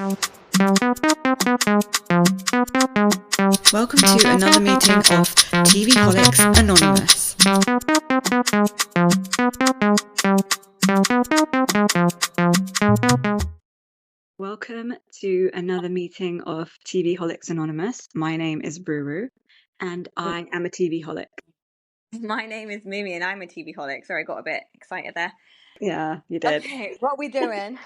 Welcome to another meeting of TV Holics Anonymous. Welcome to another meeting of TV Holics Anonymous. My name is Bruru, and I am a TV holic. My name is Mimi, and I'm a TV holic. Sorry, I got a bit excited there. Yeah, you did. Okay, what are we doing?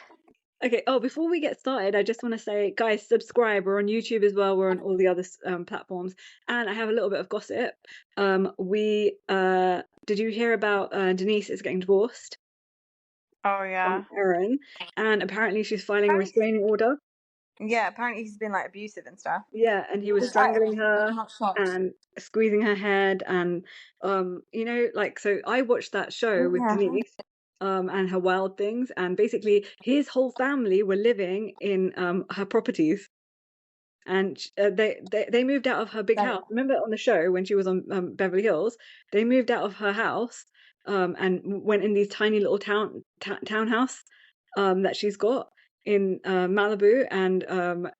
Okay, before we get started, I just want to say, guys, subscribe. We're on YouTube as well. We're on all the other platforms. And I have a little bit of gossip. Did you hear about Denise is getting divorced Oh yeah. from Aaron? And apparently she's filing a restraining order. Yeah, apparently he's been like abusive and stuff. Yeah, and he was strangling her and squeezing her head, and so I watched that show with Denise. And her wild things, and basically his whole family were living in her properties, and they moved out of her big house. Remember on the show when she was on Beverly Hills, they moved out of her house and went in these tiny little townhouse that she's got in Malibu, and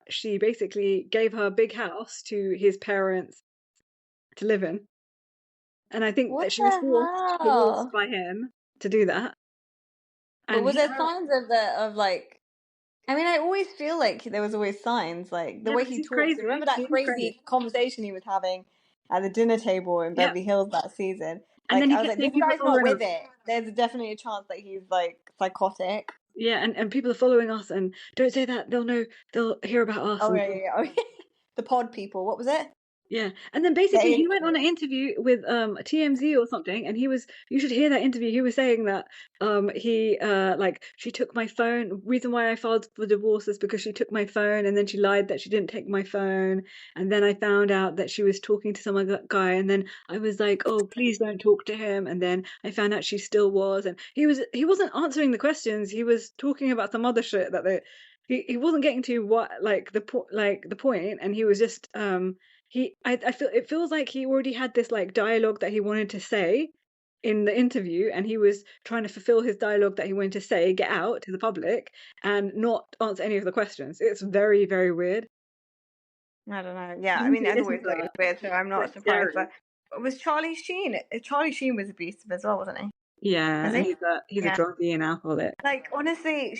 she basically gave her big house to his parents to live in, and I think that she was forced by him to do that. But was there signs of like? I mean, I always feel like there was always signs, like the way he talks. Crazy. Remember that crazy conversation he was having at the dinner table in Beverly Hills that season? Like, I was like, this guy's not with it. There's definitely a chance that he's like psychotic. Yeah, and people are following us, and don't say that, they'll know, they'll hear about us. Oh yeah. The pod people. What was it? Yeah, and then basically he went on an interview with TMZ or something, and you should hear that interview. He was saying that she took my phone. Reason why I filed for divorce is because she took my phone, and then she lied that she didn't take my phone, and then I found out that she was talking to some other guy, and then I was like, oh, please don't talk to him, and then I found out she still was, and he wasn't answering the questions. He was talking about some other shit that he wasn't getting to what the point, and he was just I feel it feels like he already had this like dialogue that he wanted to say in the interview, and he was trying to fulfill his dialogue that he wanted to say, get out to the public, and not answer any of the questions. It's very, very weird. I don't know. Yeah, I mean, I've always thought it was weird, so I'm not surprised. But was Charlie Sheen? Charlie Sheen was abusive as well, wasn't he? Yeah, and he's a druggie and alcoholic. Like honestly,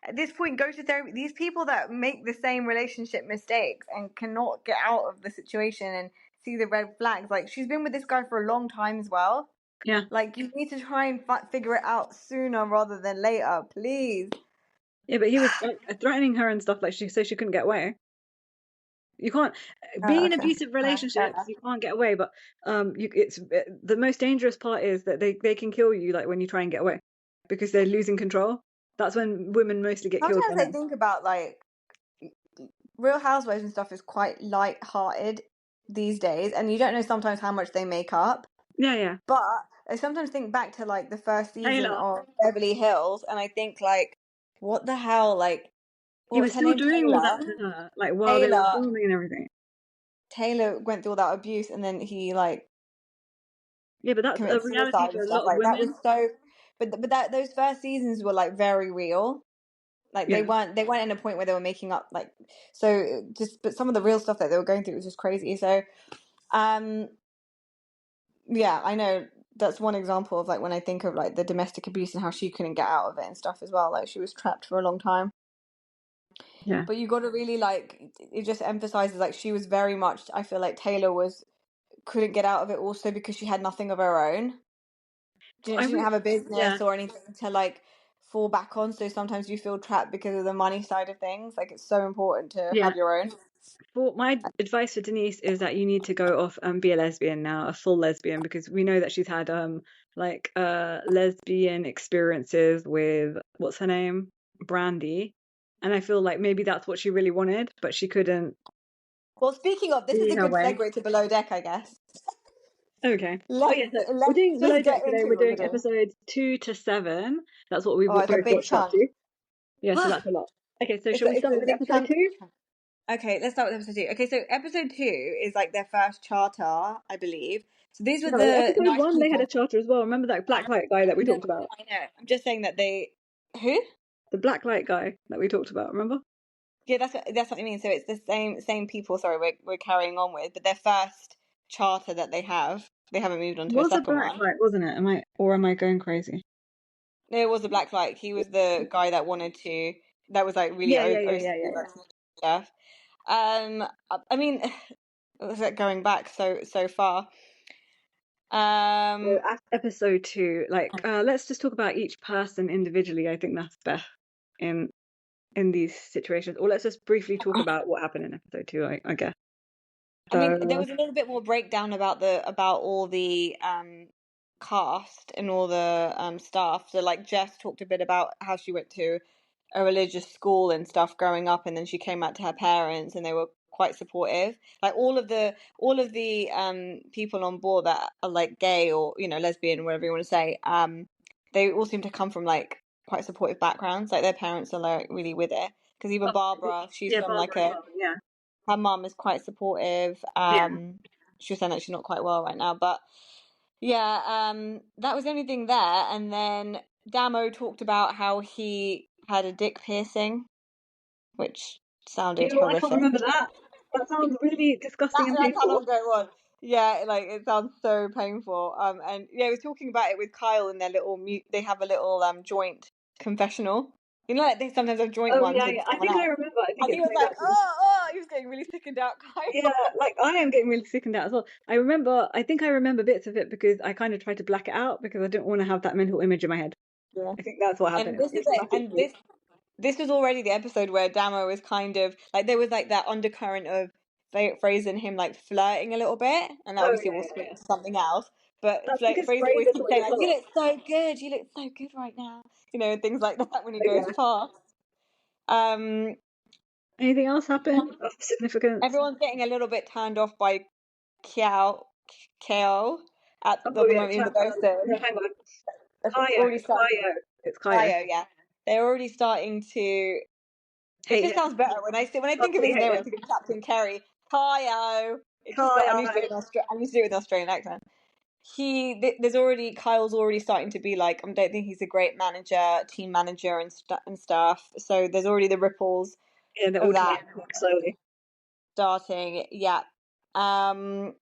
at this point, go to therapy. These people that make the same relationship mistakes and cannot get out of the situation and see the red flags. Like, she's been with this guy for a long time as well. Yeah. Like, you need to try and figure it out sooner rather than later, please. Yeah, but he was threatening her and stuff, like so she couldn't get away. You can't being in abusive relationships. You can't get away, but the most dangerous part is that they can kill you, like when you try and get away, because they're losing control. That's when women mostly get killed. Sometimes I think about like Real Housewives and stuff is quite light-hearted these days, and you don't know sometimes how much they make up. Yeah. But I sometimes think back to like the first season of Beverly Hills, and I think like, what the hell, like. He was still doing all that to her, like while they were filming and everything. Taylor went through all that abuse, and then he like. Yeah, but that's a reality for a lot of women. That was so, but those first seasons were like very real. Like they weren't in a point where they were making up like but some of the real stuff that they were going through was just crazy. So, yeah, I know that's one example of like when I think of like the domestic abuse and how she couldn't get out of it and stuff as well. Like she was trapped for a long time. Yeah. But you got to really like, it just emphasizes like she was very much, I feel like Taylor couldn't get out of it also because she had nothing of her own. She didn't have a business or anything to like fall back on. So sometimes you feel trapped because of the money side of things. Like it's so important to have your own. Well, my advice for Denise is that you need to go off and be a lesbian now, a full lesbian, because we know that she's had lesbian experiences with what's her name, Brandy, and I feel like maybe that's what she really wanted, but she couldn't. Well, speaking of, this is a good segue to Below Deck, I guess. Okay. We're doing Below Deck today. We're doing episodes 2 to 7. That's what we both watched up to. Yeah, so that's a lot. Okay, so shall we start with episode 2? Okay, let's start with episode 2. Okay, so episode 2 is like their first charter, I believe. So these were episode 1, people. They had a charter as well. Remember that black light guy that we talked about? I know. I'm just saying that they... Who? The black light guy that we talked about, remember? Yeah, that's what I mean. So it's the same people. Sorry, we're carrying on with, but their first charter that they haven't moved on It to a was a second black one. light, wasn't it? Am I going crazy? No, it was the black light. He was the guy that wanted to. That was like really Yeah, yeah, yeah, yeah, OCD yeah, about stuff. I mean, was it going back so far? So Um, episode 2, like, let's just talk about each person individually. I think that's best in in these situations. Or let's just briefly talk about what happened in episode 2, I guess. I mean, there So, was a little bit more breakdown about all the cast and all the staff. So like Jess talked a bit about how she went to a religious school and stuff growing up, and then she came out to her parents, and they were quite supportive. Like all of the people on board that are like gay or lesbian, whatever you want to say, they all seem to come from like quite supportive backgrounds. Like their parents are like really with it. Because even Barbara, she's yeah, from like Barbara as a well. Yeah, her mum is quite supportive. yeah. She was saying that she's not quite well right now, but yeah, that was the only thing there. And then Damo talked about how he had a dick piercing, which sounded I can't horrific. remember that. That sounds really disgusting and That's how long painful. ago it was. Yeah, like it sounds so painful. And yeah, he was talking about it with Kyle in their little mute. They have a little joint confessional. Like they sometimes have joint Oh ones yeah, with yeah. I someone think I else. remember. I think And it's he was coming like, back to me. oh, he was getting really sickened out, Yeah, Kyle. like I am getting really sickened out as well. I think I remember bits of it because I kind of tried to black it out because I didn't want to have that mental image in my head. Yeah. I think that's what happened. And It was this is just it. traumatic And for me. this was already the episode where Damo was kind of like there was like that undercurrent of Fraser and him like flirting a little bit, and that Oh obviously yeah, will yeah, swing yeah. to something else. But That's like because Fraser always Fraser keeps thought he saying was like, "You hot. look so good. You look so good right now." Things like that when he goes Okay. past. Um, Anything else happen of significance? Everyone's getting a little bit turned off by Kiao Keo at Oh the yeah, moment in the boat. no, hang on. They're Kaio, already it's starting. Kaio, it's Kaio. Kaio, yeah, they're already starting to. It Hate just him. sounds better when I Oh, think of we his hate name. I him. think of Captain Kerry. Kyo. It just I Kaio. need to do it in I need to do it with an Australian accent. There's already Kyle's already starting to be like I don't think he's a great manager, team manager and stuff. So there's already the ripples Yeah, they're of all that turning cold slowly. starting. Yeah. Um.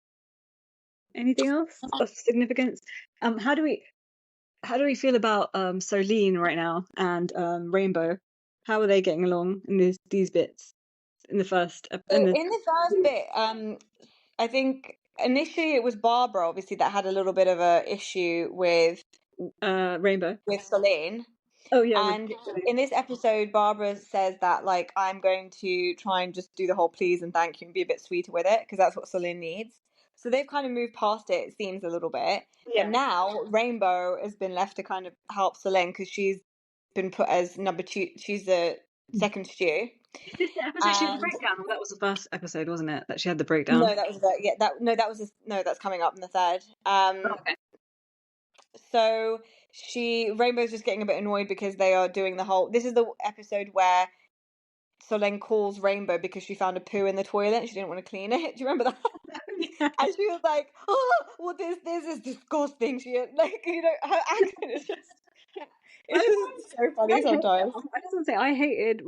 Anything else of significance? How do we feel about Solene right now and Rainbow? How are they getting along in these bits in the first So in the in the first bit, I think initially it was Barbara, obviously, that had a little bit of a issue Rainbow? with Celine. Oh yeah, with And in this episode, Barbara says that, like, I'm going to try and just do the whole please and thank you and be a bit sweeter with it because that's what Celine needs. So they've kind of moved past it, it seems, a little bit. yeah. And now Rainbow has been left to kind of help Celine because she's been put as number two. She's the second stew. Is this the episode she had the And breakdown? That was the first episode, wasn't it? That she had the breakdown. no, that was no, that's coming up in the third. Okay. So Rainbow's just getting a bit annoyed because they are doing the whole. This is the episode where Solène calls Rainbow because she found a poo in the toilet and she didn't want to clean it. Do you remember that? Yeah. And she was like, "Oh, well, this is disgusting." She like, her accent is just, I it's just so funny hate sometimes. I just want to say I hated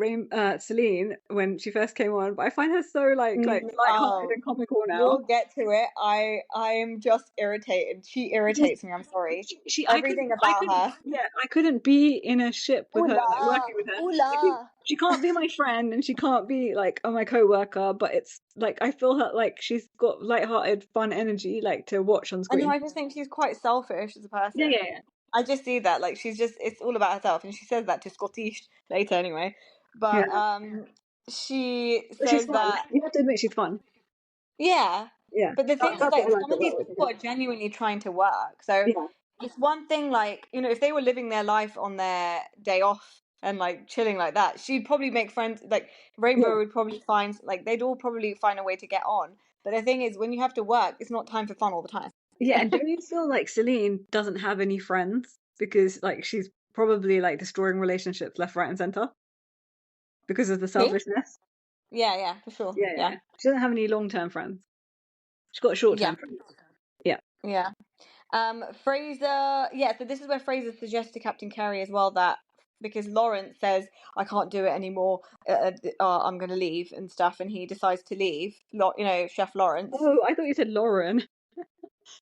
Celine when she first came on, but I find her so like light-hearted Oh, and comical now. we'll get to it. I am just irritated. She Because irritates me. I'm sorry. she Everything I about couldn't her. yeah I couldn't be in a ship with her, like Ooh working with her, because la. she can't be my friend and she can't be like my co-worker, but it's like I feel her like she's got light-hearted fun energy like to watch on I know, screen. I just think she's quite selfish as a Yeah, person. yeah, I just see that, like, it's all about herself, and she says that to Scottish later anyway. yeah, But yeah. she But she's says fun. that, You have to admit she's fun. yeah. Yeah, But the thing is, that's like, what I like some of these about people it. are genuinely trying to work. So Yeah, it's one thing, like, if they were living their life on their day off and like chilling like that, she'd probably make friends. Like yeah, Rainbow would probably find, like, they'd all probably find a way to get on. But the thing is, when you have to work, it's not time for fun all the time. yeah. And don't you feel like Celine doesn't have any friends because like she's probably like destroying relationships left, right, and center because of the Who? selfishness? Yeah, for sure. Yeah, Yeah. yeah. She doesn't have any long-term friends. She's got short-term Yeah. friends. Yeah. Yeah. Fraser, yeah, so this is where Fraser suggests to Captain Carey as well that because Lawrence says, I can't do it anymore, I'm going to leave and stuff, and he decides to leave, Chef Lawrence. Oh, I thought you said Lauren.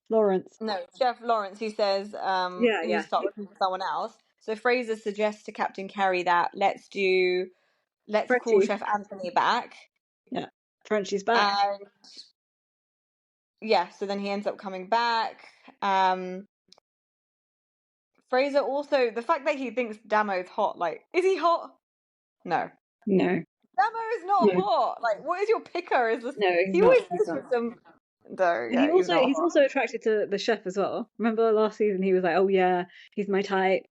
Lawrence. No, Chef Lawrence, he says Yeah, he needs yeah. to start looking for someone else. So Fraser suggests to Captain Carey that let's call Frenchie. Chef Anthony back. Yeah. Frenchie's back. And yeah, so then he ends up coming back. Fraser also, the fact that he thinks Damo's hot, like, is he hot? No. No. Damo is not No. hot. Like, what is your picker? Is this? No, he's He not. always He's goes not. for some. No, And yeah, he's not he's hot. also attracted to the chef as well. Remember last season he was like, "Oh yeah, he's my type."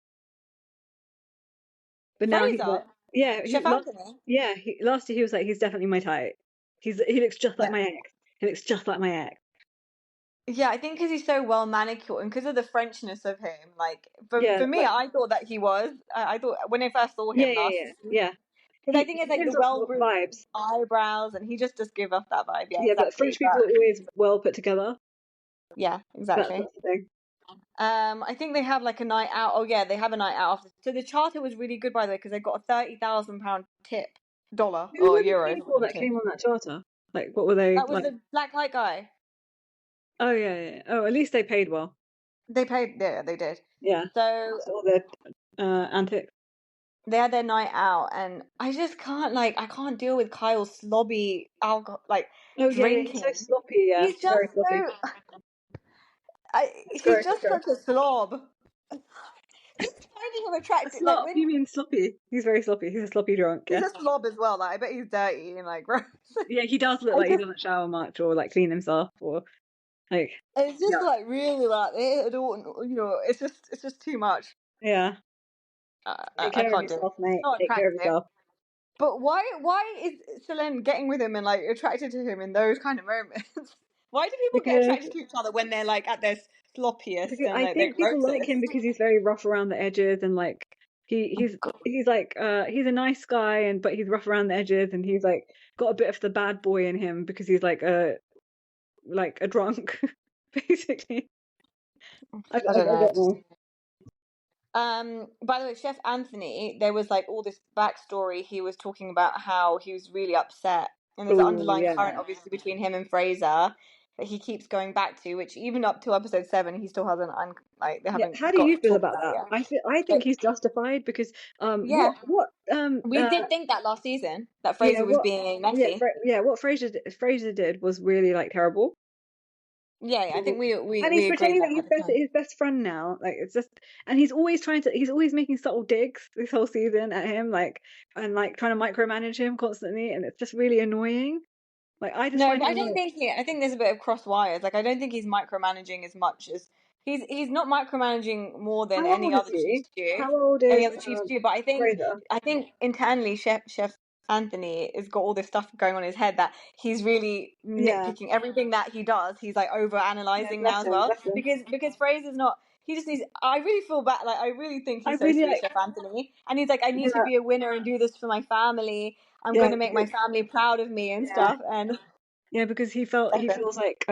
But now he's Fraser, like, "Yeah, Chef Anthony. last year he was like, he's definitely my type. He looks just like Yeah. my ex. He looks just like my ex." Yeah, I think because he's so well manicured and because of the Frenchness of him. Like, Yeah, for me, like I thought that he was. I thought when I first saw yeah, him yeah, last yeah, season, yeah. because I think it's He like the gives off well-groomed vibes. eyebrows, and he just does give off that vibe. Yeah, Yeah, but exactly. French people are always well put together. Yeah, exactly. That's the thing. I think they have like a night out. Oh yeah, they have a night out after. So the charter was really good, by the way, because they got a £30,000 tip, dollar Who or were the euros, people whatever that it is. came on that charter? Like, what were they That was like? the black light guy. Oh yeah, yeah, yeah. Oh, at least they paid well. They paid. Yeah, they did. Yeah. So So all the antics. they had their night out, and I just can't I can't deal with Kyle's slobby alcohol Oh yeah, yeah. He's so drinking. sloppy. Yeah, He's he's just very sloppy. so It's he's gross. It's just gross. such a slob. Just finding him A attractive, like slop? when You mean sloppy? He's very sloppy. He's a sloppy drunk. he's Yeah. a slob as well. Like I bet he's dirty and like gross. Yeah, he does look I like he just doesn't shower much or like clean himself or like it's just yeah, like really like I don't it's just too much. yeah. Take I care of can't do it. yourself, It's mate. not Take care of attractive. yourself. But why is Selene getting with him and like attracted to him in those kind of moments? Why do people get Because attracted to each other when they're like at their sloppiest and I like their think people like grossest? him because he's very rough around the edges and like he's like he's a nice guy and but he's rough around the edges and he's like got a bit of the bad boy in him because he's like a drunk basically. I I don't know. don't know. By the way, Chef Anthony, there was like all this backstory. He was talking about how he was really upset, and there's an Oh underlying yeah. current, obviously, between him and Fraser that he keeps going back to. Which even up to episode 7, he still hasn't they Yeah, haven't how do got you to feel talk about about that? it yet. I think Like, he's justified because yeah, what we did think that last season that yeah, Fraser was being messy. what Fraser did was really like terrible. Yeah, I think And he's we agreed pretending that that at the time. his best friend now. Like it's just, and he's always making subtle digs this whole season at him, like and like trying to micromanage him constantly, and it's just really annoying. Like I just No, find but it I don't annoying. think I think there's a bit of cross wires. Like I don't think he's micromanaging as much as he's not micromanaging more than How any old is other chief he? stew, How old any is other chief stew. But Fraser? I think internally Chef Anthony has got all this stuff going on in his head that he's really Yeah, nitpicking everything that he does. He's like over yeah, analyzing now as well bless him. because Fraser's not. He just needs. I really feel bad. Like I really think I he's so really sweet, like, Chef Anthony, and he's like, I need to yeah, be a winner and do this for my family. I'm yeah, going to make my family proud of me and yeah. stuff. And Yeah, because he bless him. feels like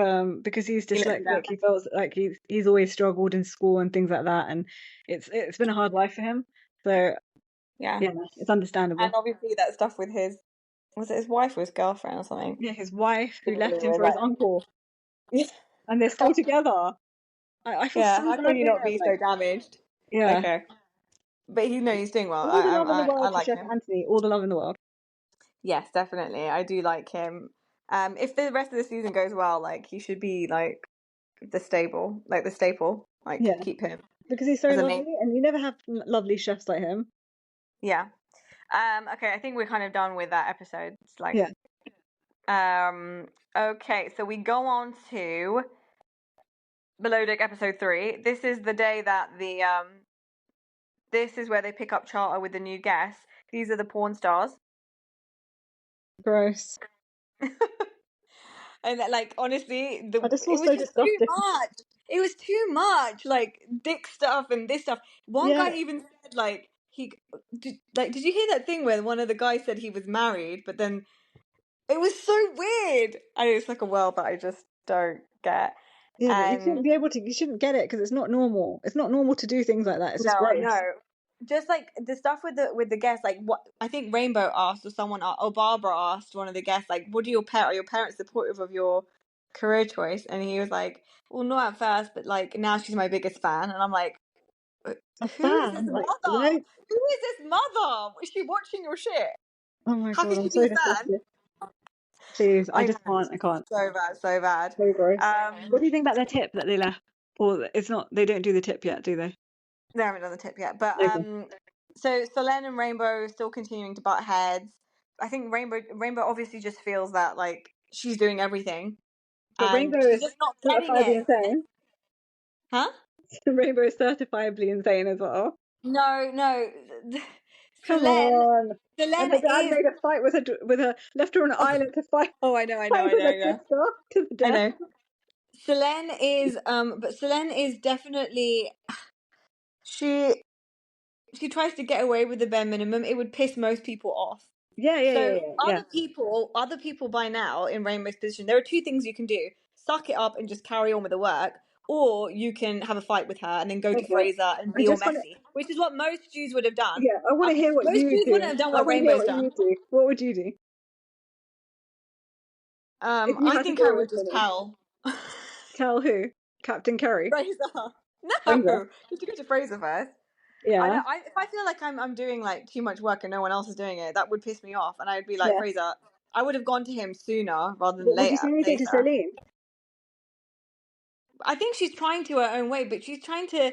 because he's He lets him down. dyslexic, he feels like he's always struggled in school and things like that, and it's been a hard life for him. So Yeah. yeah, it's And understandable. obviously that stuff with was it his wife or his girlfriend or something? Yeah, his wife who Didn't left really him for his uncle, like. and they're still together. I feel Yeah, so how can bad you for not him. be Like so damaged? yeah, Okay. But he's doing well. all the love in the I world to like Chef him. Anthony. All the love in the world. Yes, definitely. I do like him. If the rest of the season goes well, like he should be like the staple. Like Yeah, keep him because he's so as a main. lovely, and you never have lovely chefs like him. Yeah. Okay, I think we're kind of done with that episode. It's like Yeah, okay, so we go on to Below Deck episode 3. This is the day that this is where they pick up Charter with the new guests. These are the porn stars. gross. And like honestly, I just feel it was so just too disgusting. much. It was too much, like dick stuff and this stuff. One Yeah, guy even said like did you hear that thing where one of the guys said he was married, but then it was so weird. And it's like a world that I just don't get. yeah, but you And shouldn't be able to. You shouldn't get it because it's not normal. It's not normal to do things like that. It's just no, I know. gross. just like the stuff with the guests, like what I think Rainbow asked, or Barbara asked one of the guests, like, "What do are your parents supportive of your career choice?" And he was like, "Well, not at first, but like now she's my biggest fan." And I'm like, A "Who is this fan, like, mother? Who is this mother? Is she watching your shit? oh my How God, can I'm she be so a fan?" disgusted. Please, I I just know, I can't. so bad, so bad. So gross. What Um, do you think about their tip that they left? Or it's not, they don't do the tip yet, do they? they haven't done the tip yet, but Okay. so Solène and Rainbow still continuing to butt heads. I think Rainbow obviously just feels that like she's doing everything But and Rainbow she's is just not getting certifiably it. insane. Huh? Rainbow is certifiably insane as well. No, no. Come Solène, on. And Solène her dad is. made a fight with her, left her on an Oh, island to fight, oh, I know, I know, fight I with know, her I know. sister to the I death. know. Solène is, but Solène is definitely she she tries to get away with the bare minimum. It would piss most people off. Yeah, yeah, yeah, So yeah, yeah. other people by now in Rainbow's position, there are two things you can do: suck it up and just carry on with the work, or you can have a fight with her and then go to Okay. Fraser and I be all just want to, messy, which is what most Jews would have done. yeah, I want to hear what Most you Jews wouldn't do. have done I what want to hear Rainbow's what done. you do. What would you do if you I had to think do I it with would just Vinny? tell Tell who? Captain Kerry? Fraser. No, Fraser. you have to go to Fraser first. I Yeah, know. If I feel like I'm doing like too much work and no one else is doing it, that would piss me off, and I'd be like, yeah. Fraser. I would have gone to him sooner rather than But would you say anything to later. Celine? I think she's trying to her own way, but she's trying to.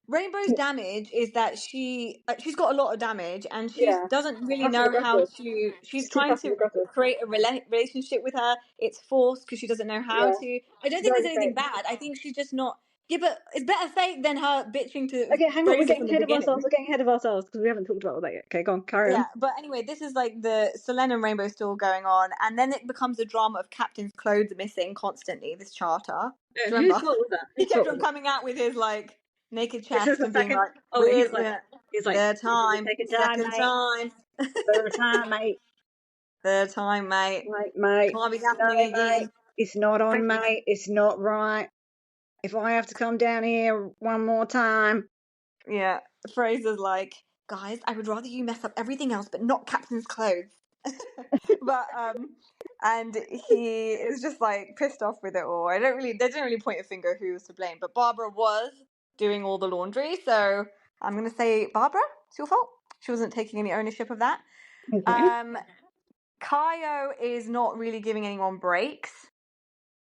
Rainbow's damage is that she's got a lot of damage, and she Yeah. doesn't really Passive know how aggressive. to. She's She's too trying passive to aggressive. create a relationship with her. It's forced because she doesn't know how Yeah. to. I don't think Very there's anything fake. bad. I think she's just not. Yeah, but it's better fake than her bitching to Okay, hang on. We're Fraser getting from the ahead of ourselves. beginning. We're getting ahead of ourselves because we haven't talked about all that yet. Okay, go on. Carry Yeah, on. but anyway, this is like the Selene and Rainbow still going on, and then it becomes a drama of Captain's clothes missing constantly. This charter, do And you whose remember? fault was that? He Whose kept fault was on it? coming out with his like naked This is chest the and being second. like, Oh, "Where's he's like, third time, second time, second mate. time, Third time, mate. third time, mate. Like, mate. Can't be No, happening mate. again." It's not on, mate. It's not right. If I have to come down here one more time. Yeah, Fraser's like, "Guys, I would rather you mess up everything else, but not Captain's clothes." But and he is just like pissed off with it all. They didn't really point a finger who was to blame, but Barbara was doing all the laundry, so I'm gonna say Barbara, it's your fault. She wasn't taking any ownership of that. Okay. Kaio is not really giving anyone breaks,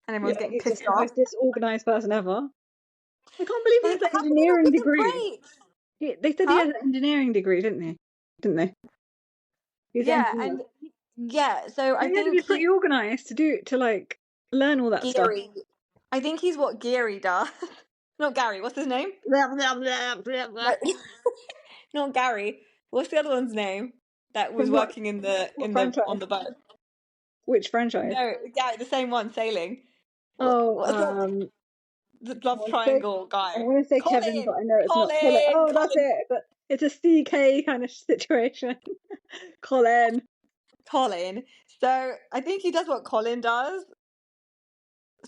and Yeah, everyone's getting he's just pissed the off. most disorganized person ever. I can't believe he has Like, an how can you not engineering give them degree. breaks? They said he Huh? has an engineering degree, didn't they? Didn't they? He's an Yeah, engineer. and yeah, so So I he had to be think pretty organized to like learn all that stuff. Geary. I think he's what Geary does. Not Gary. What's his name? Blah, blah, blah, blah, blah. No, not Gary. What's the other one's name that was From what working what on franchise? the boat? Which franchise? No, Gary, the same one sailing. Oh, What's the I love want to say triangle I guy? want to say Kevin, but Colin. I know it's not Colin. Colin. Oh, that's Colin. it. But it's a CK kind of situation. Colin. Colin. So I think he does what Colin does.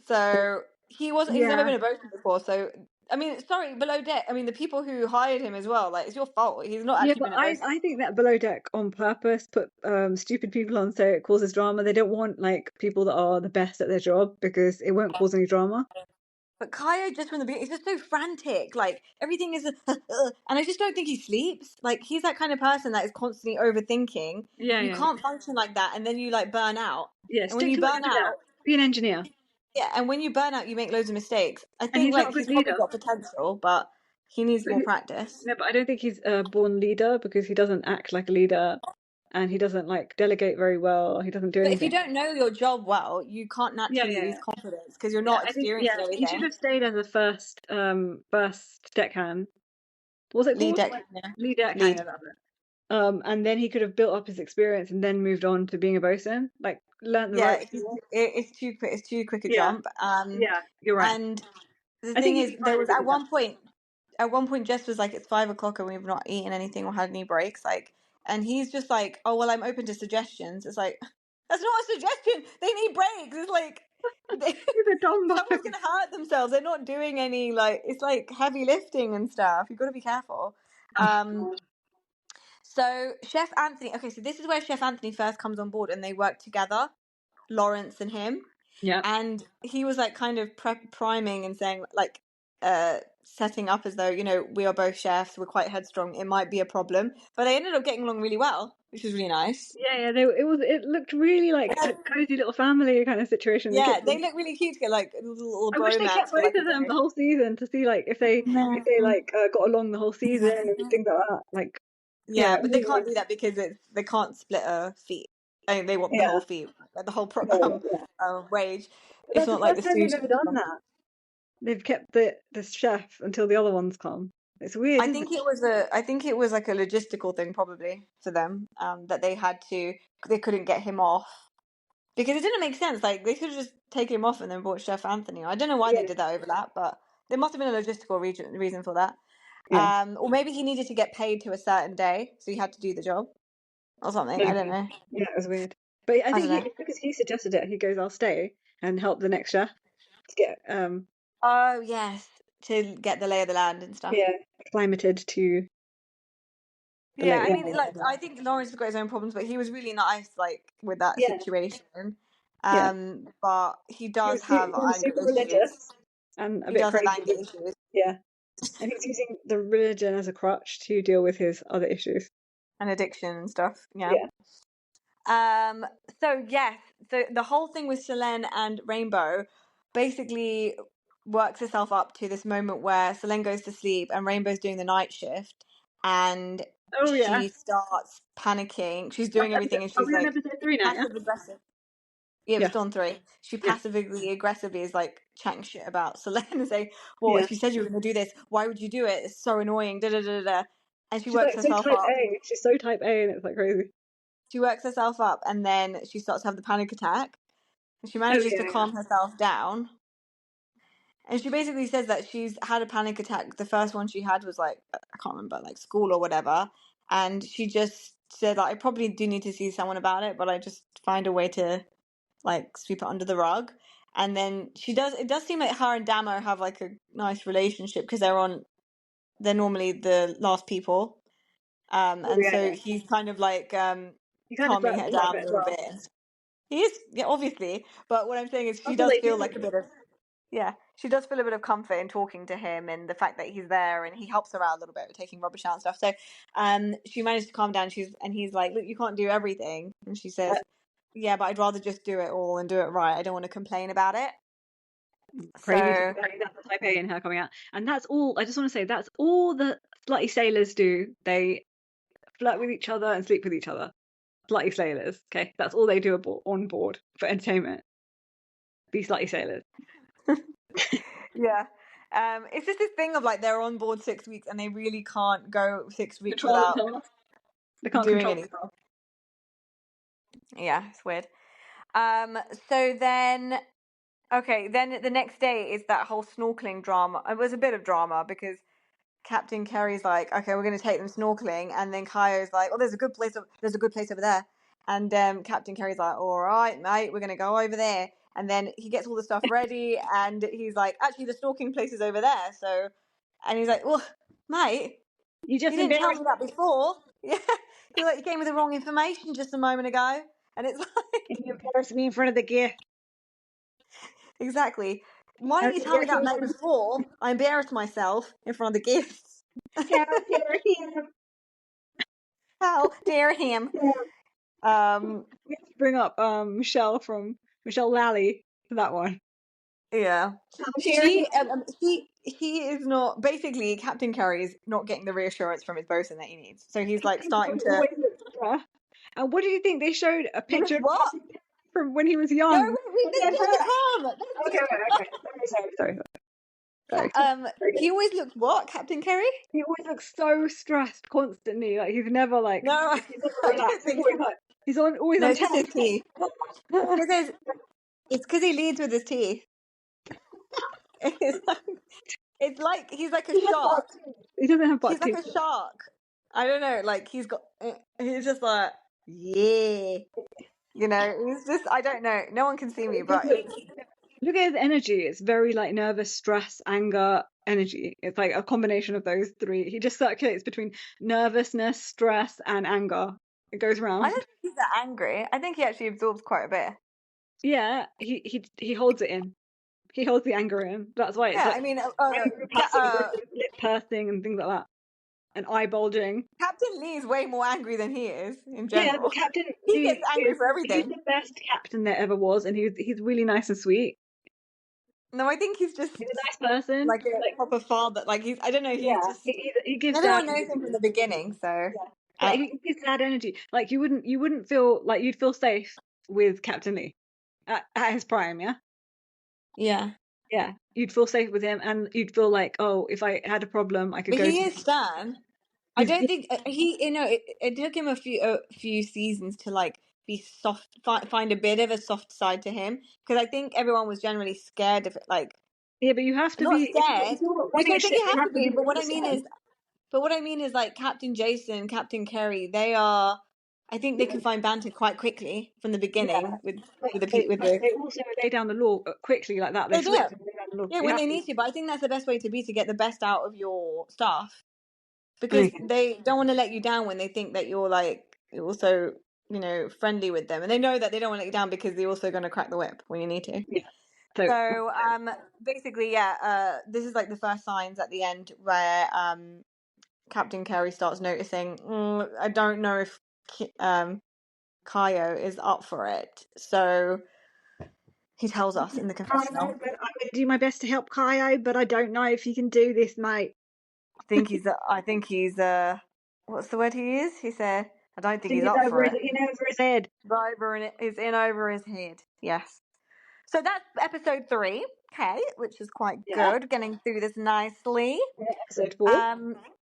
So he's never Yeah. been a boater before. So I mean, sorry, below deck. I mean, the people who hired him as well. Like, it's your fault. He's not Yeah, actually but been a boater. I think that Below Deck on purpose put stupid people on so it causes drama. They don't want like people that are the best at their job because it won't cause any drama. But Kaio, just from the beginning, he's just so frantic. Like, everything is, and I just don't think he sleeps. Like, he's that kind of person that is constantly overthinking. Yeah, You yeah, yeah. can't function like that, and then you like burn out. Yeah, And when stick you to what you're burn good at. out, Be an engineer. yeah, and when you burn out, you make loads of mistakes. I And think he's not like a good he's probably leader. got potential, but he needs But more practice. no, but I don't think he's a born leader because he doesn't act like a leader and he doesn't like delegate very well. He doesn't do But if you anything. don't know your job well, you can't Yeah, naturally yeah, lose yeah. confidence because you're Yeah, not I think experienced in he should everything. have stayed as a first deckhand. What's it Lead called? deck, Like yeah. lead deckhand, Lead. yeah, that's it. And then he could have built up his experience and then moved on to being a bosun, like learnt the Yeah, ropes more. it's too quick. It's too quick a Yeah, jump. yeah, you're right. And the I think thing he'd is, be there fine was if he did that. at one point, Jess was like, "It's 5 o'clock and we've not eaten anything or had any breaks." Like, and he's just like, "Oh well, I'm open to suggestions." It's like, that's not a suggestion. They need breaks. It's like, He's a dumb someone's bugger. gonna hurt themselves. They're not doing any like, it's like heavy lifting and stuff. You've got to be careful. Um, so Chef Anthony. Okay, so this is where Chef Anthony first comes on board, and they work together, Lawrence and him. Yeah. And he was like kind of priming and saying like, setting up as though, you know, we are both chefs, we're quite headstrong, it might be a problem, but they ended up getting along really well, which was really nice. Yeah, it looked really like a cozy little family kind of situation. Yeah, they look really cute together, like a little I wish they kept bromance for both like a of them day. the whole season to see like if they like got along the whole season and things like that. Like, yeah, Yeah, but they can't do that because they can't split a fee. I mean, they want the yeah. whole fee, like the whole Yeah. wage. But It's that's the not like first the time they've sushi. ever done that. They've kept the chef until the other ones come. It's weird, I isn't it? think it was like a logistical thing probably for them, that they couldn't get him off because it didn't make sense. Like they could have just taken him off and then brought Chef Anthony. I don't know why they Yeah, did that overlap, but there must have been a logistical reason for that. yeah. Or maybe he needed to get paid to a certain day, so he had to do the job or something. I don't Okay. know. Yeah, it was weird. But I I think don't know. it's because he suggested it. He goes, "I'll stay and help the next chef to get Oh yes, to get the lay of the land and stuff. yeah acclimated to the Yeah, I yeah mean, like I think Lawrence has got his own problems, but he was really nice, like with that yeah situation. yeah. But he does have He was anger super issues. religious and a He bit does have crazy. anger issues Yeah, and he's using the religion as a crutch to deal with his other issues. and addiction and stuff. Yeah. Yeah. Um. So yes. So the whole thing with Selene and Rainbow basically works itself up to this moment where Selene goes to sleep and Rainbow's doing the night shift, and Oh yeah. she starts panicking. She's What doing everything, and are she's we on like episode 3 now? Yeah. passive aggressive. Yeah, it's Yeah. Dawn 3. She Yeah. passively aggressively is like chatting shit about Selene and saying, "Well, Yeah. if you said you were going to do this, why would you do it? It's so annoying." Da da da da. And she She's works like so herself type up. A. She's so type A, and it's like crazy. She works herself up, and then she starts to have the panic attack. And she Oh manages to yeah, yeah. calm herself down. And she basically says that she's had a panic attack. The first one she had was like, I can't remember, like school or whatever. And she just said, like, I probably do need to see someone about it, but I just find a way to like sweep it under the rug. And then it does seem like her and Damo have like a nice relationship because they're normally the last people. Oh And yeah, so yeah. he's kind of like He kind of calming flirts her with her a down bit a as little well. bit. He is, yeah, obviously. But what I'm saying is she That's what does they feel do. like a bit of, yeah, she does feel a bit of comfort in talking to him and the fact that he's there and he helps her out a little bit with taking rubbish out and stuff. So she managed to calm down. And he's like, look, you can't do everything. And she says, yeah, but I'd rather just do it all and do it right. I don't want to complain about it. Crazy to So say that's the type A in her coming out. And that's all, I just want to say, that's all the slutty sailors do. They flirt with each other and sleep with each other. Slutty sailors, okay? That's all they do on board for entertainment. Be slutty sailors. yeah. It's just this thing of like they're on board 6 weeks and they really can't go 6 weeks Control without themselves. They can't doing control anything. themselves. Yeah, it's weird. So then, okay, then the next day is that whole snorkeling drama. It was a bit of drama because Captain Kerry's like, okay, we're going to take them snorkeling, and then Kaio's like, oh, there's a good place. There's a good place over there, and Captain Kerry's like, all right, mate, we're going to go over there, and then he gets all the stuff ready, and he's like, actually, the snorkeling place is over there, so, and he's like, well, mate, You you just didn't tell embarrassed me that before. Yeah, you're like, you gave me the wrong information just a moment ago, and it's like, you embarrassed me in front of the gear. exactly. Why How didn't you tell dare me that night him? before? I embarrassed myself in front of the guests. How dare him? How dare him? Um, We have to bring up Michelle Lally for that one. yeah. How dare him? He is not, basically Captain Kerry is not getting the reassurance from his bosun that he needs. So he's like Captain starting Kerry to, always looks rough. And what do you think they showed a he looks picture of what? from when he was No, young? let's Look still at to her. come. Okay, okay. Sorry. He always looked what, Captain Kerry? He always looks so stressed constantly. Like he's never No, he's never I don't relaxed. He's think always so. like he's on always No, on it's just 10. his teeth. It's because he leads with his teeth. It's like he's like a He has shark. buck teeth. He doesn't have He's buck like teeth. a shark. I don't know. Like he's just like, yeah. You know, he's just, I don't know. No one can see me, He but doesn't Look at his energy. It's very like nervous, stress, anger, energy. It's like a combination of those three. He just circulates between nervousness, stress, and anger. It goes I around. don't think he's that angry. I think he actually absorbs quite a bit. Yeah, he holds it in. He holds the anger in. That's why it's Yeah, like I mean, angry, passive aggressive, lip pursing, and things like that, and eye bulging. Captain Lee is way more angry than he is in Yeah, general. but Captain He Lee gets angry is for he's everything. the best captain there ever was, and he's really nice and sweet. No, I think he's just He's a nice person. like a Like proper father. Like he's, I don't know, he's yeah, just he gives dad. everyone knows him from the beginning. So, Yeah, uh, like he gives dad energy. Like you wouldn't feel like you'd feel safe with Captain Lee at his prime. Yeah, yeah. yeah, you'd feel safe with him, and you'd feel like, oh, if I had a problem, I could But go he to is him. stern. I He's don't think he, you know, it took him a few seasons to like be soft, find a bit of a soft side to him because I think everyone was generally scared of it. Like, yeah, but you have to not be if scared, you're which running I a think ship, you you have to have to be. be But what really I mean scared. is, like Captain Jason, Captain Kerry, they are. I think they Yeah, can find banter quite quickly from the yeah. beginning with But with but the. they also lay down the law quickly like that. They They do. switch and lay down the law. Yeah, You when have they to. need to. But I think that's the best way to be to get the best out of your staff because Okay. they don't want to let you down when they think that you're also friendly with them, and they know that they don't want to let you down because they're also going to crack the whip when you need to. Yeah. So So basically, yeah, this is like the first signs at the end where Captain Kerry starts noticing, I don't know if Kaio is up for it. So he tells us in the I know, confessional. but I'm going to do my best to help Kaio, but I don't know if he can do this, mate. I think he's what's the word he is? He said, I don't think Think he's he's up over for his, it. in over his head. Is in over his head. Yes. So that's episode 3, okay, which is quite Yeah. good. Getting through this nicely. Episode 4. Um,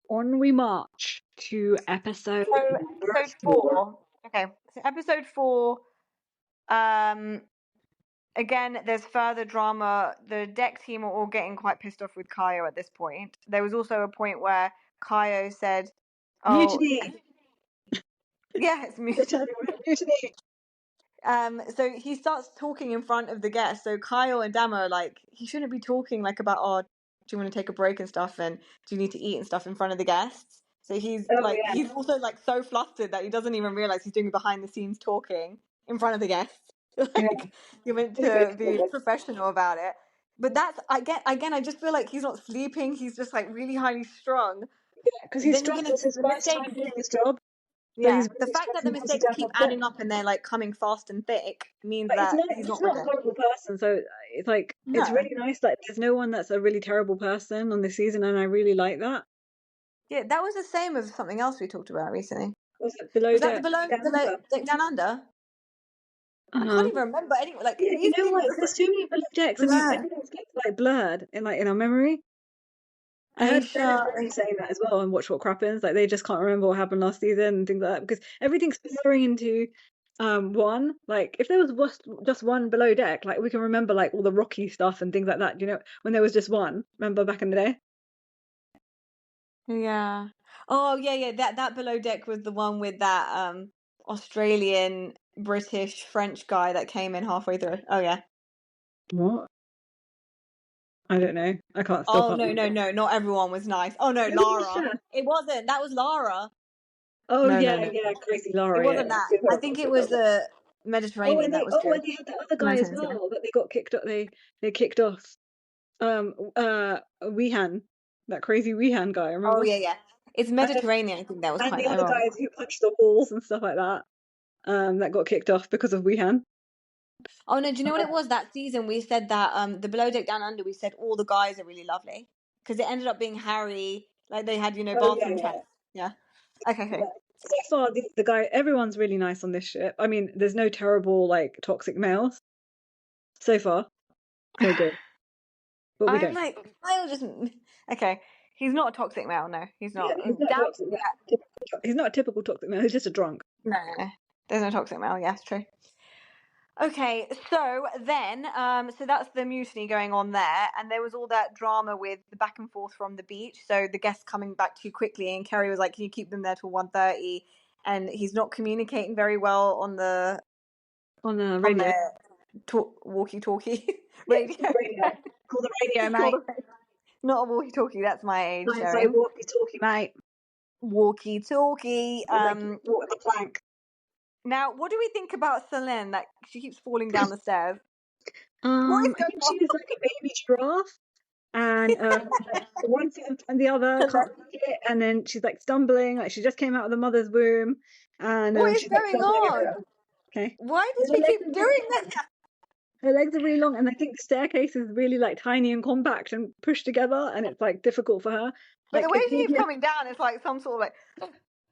On we march to episode so number episode 4. 4. Okay, so episode 4. Um, again, there's further drama. The deck team are all getting quite pissed off with Kaio at this point. There was also a point where Kaio said, "Oh, Mutiny. yeah, it's mutiny." Mutiny. So he starts talking in front of the guests. So Kyle and Damo are like, he shouldn't be talking like about, oh, do you want to take a break and stuff, and do you need to eat and stuff in front of the guests? So Oh yeah. he's also like so flustered that he doesn't even realize he's doing behind the scenes talking in front of the guests. Yeah. Like you're meant to be professional about it. But that's I just feel like he's not sleeping. He's just like really highly strung. Because he's Then you're stressed. gonna It's his the first mistakes. time doing this job, so Yeah, he's the really fact stressed that the and he wants to mistakes jump keep off the adding ship. up and they're like coming fast and thick means But that he's he's not with not a it. horrible person, so it's like it's No. really nice that there's no one that's a really terrible person on this season, and I really like that. Yeah, that was the same with something else we talked about recently. Was it below Was that the deck below down under? down under? I can't Uh-huh. even remember any like Yeah, you these know what? things There's too many below decks, and blur. everything's gets like blurred in in our memory. I heard Ben and Aisha. Freddie saying that as well and Watch What Crappens. Like they just can't remember what happened last season and things like that because everything's blurring into one. Like if there was just one below deck, like we can remember like all the Rocky stuff and things like that. You know, when there was just one. Remember back in the day? Yeah. Oh yeah. That below deck was the one with that Australian, British, French guy that came in halfway through. Oh yeah. What? I don't know. I can't still Oh can't no, remember. no, no, not everyone was nice. Oh no, Who was Lara. that? It wasn't. That was Lara. Oh No, no, yeah, no. yeah, crazy It Laura. Yeah, wasn't that. still I terrible, think it still was terrible. the Mediterranean that was good. And they had that other guy as Mediterranean's good. well that they got kicked. They kicked off. Weehan, that crazy Weehan guy. Oh Remember? yeah. It's And, then, Mediterranean. I think that was and quite the other ironic. guys who punched the walls and stuff like that. That got kicked off because of Weehan. Oh no, do you know what it was that season? We said that the Below Deck Down Under. We said all the guys are really lovely because it ended up being Harry. Like they had Oh yeah, bathroom yeah. chats. Yeah. Okay. Yeah. So far, the guy, everyone's really nice on this ship. I mean, there's no terrible like toxic males so far. So good, but we I'm don't. like Kyle just okay. He's not a toxic male. No, he's Yeah, not. he's not Down. toxic. He's not a typical toxic male. He's just a drunk. No. There's no toxic male. Yes, true. Okay, so then, so that's the mutiny going on there, and there was all that drama with the back and forth from the beach. So the guests coming back too quickly, and Kerry was like, "Can you keep them there till 1:30?" And he's not communicating very well on the On the on radio. the walkie-talkie It's radio. called radio. Call the radio, mate. Not a walkie-talkie. That's my age Don't say showing. walkie-talkie, mate. Walkie-talkie. Like walk the plank. Now, what do we think about Celine? That she keeps falling down the stairs. I think she's like a baby giraffe, and one foot and the other can't reach it, and then she's like stumbling, like she just came out of the mother's womb, and What is she's like going stumbling on? everywhere. Okay, Why does she keep doing that? her legs are really long, and I think the staircase is really like tiny and compact and pushed together, and it's like difficult for her. But the Like way it's she keeps easier. coming down, it's like some sort of like.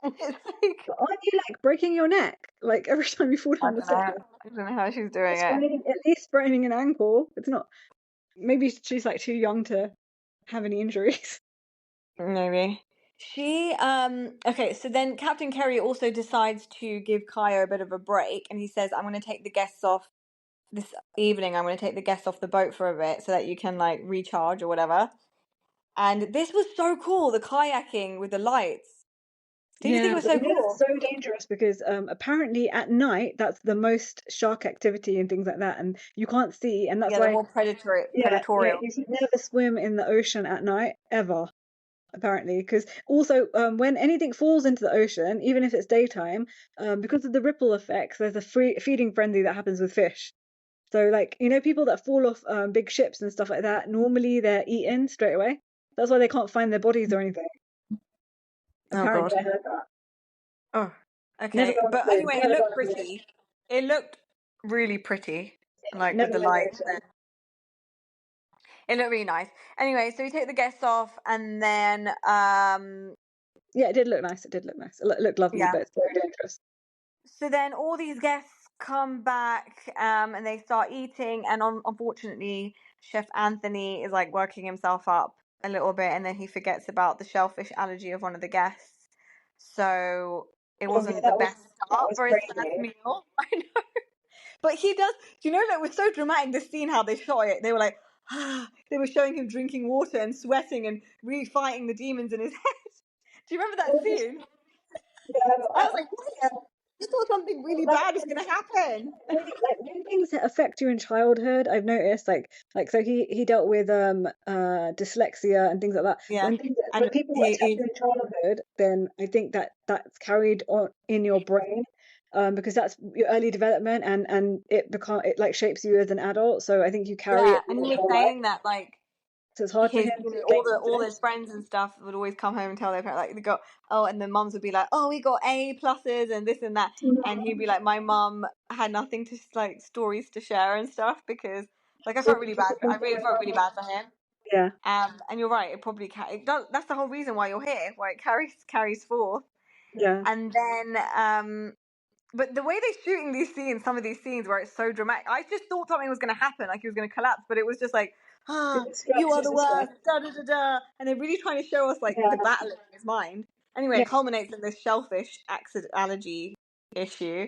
And it's like But aren't you like breaking your neck like every time you fall down the stairs? I don't know how she's doing it. At least spraining an ankle. It's not. Maybe she's like too young to have any injuries. Maybe. She okay, so then Captain Kerry also decides to give Kaio a bit of a break, and he says, I'm gonna take the guests off this evening, I'm gonna take the guests off the boat for a bit so that you can like recharge or whatever. And this was so cool, the kayaking with the lights. Didn't you think it Yeah, was but so you know cool? that's so dangerous because apparently at night that's the most shark activity and things like that, and you can't see, and that's Yeah, the why more yeah predatorial. you should never swim in the ocean at night ever. Apparently, because also when anything falls into the ocean, even if it's daytime, because of the ripple effects, there's a free feeding frenzy that happens with fish. So like people that fall off big ships and stuff like that, normally they're eaten straight away. That's why they can't find their bodies or anything. Oh Apparently, God. I heard that. Oh, Never okay. go on a But cruise. anyway, it Never go looked on a cruise. pretty. It looked really pretty, like with Never the go on the lights. ocean. It looked really nice. Anyway, so we take the guests off, and then Yeah, it did look nice. It did look nice. It looked lovely, yeah. but it's very dangerous. So then all these guests come back, and they start eating, and unfortunately, Chef Anthony is like working himself up a little bit, and then he forgets about the shellfish allergy of one of the guests. So it Oh yeah, wasn't the best that start was for his first crazy. meal. I know. But he does. Do you know that was so dramatic? The scene how they shot it. They were like, they were showing him drinking water and sweating and really fighting the demons in his head. Do you remember that It was, scene? yeah, I was like, what? yeah, I thought something really that bad was going to happen. when things affect you in childhood, I've noticed like so he dealt with dyslexia and things like that. Yeah, When and people attack he you in childhood, then I think that that's carried on in your brain. Because that's your early development, and it like shapes you as an adult. So I think you carry yeah, it and your he was whole life. saying that like So it's hard for his, him to gain all his confidence. friends and stuff would always come home and tell their parents like they got and the mums would be like, oh, we got A pluses and this and that, and he'd be like, my mum had nothing to like stories to share and stuff because like I felt really bad. I really felt really bad for him. Yeah, And you're right, it probably it does. That's the whole reason why you're here, why it carries forth. yeah. And then but the way they're shooting these scenes, some of these scenes where it's so dramatic, I just thought something was going to happen, like he was going to collapse, but it was just like, you are It's the a stress. worst, da da da da, and they're really trying to show us like the Yeah, battle in his mind. Anyway, yeah, it culminates in this shellfish allergy issue.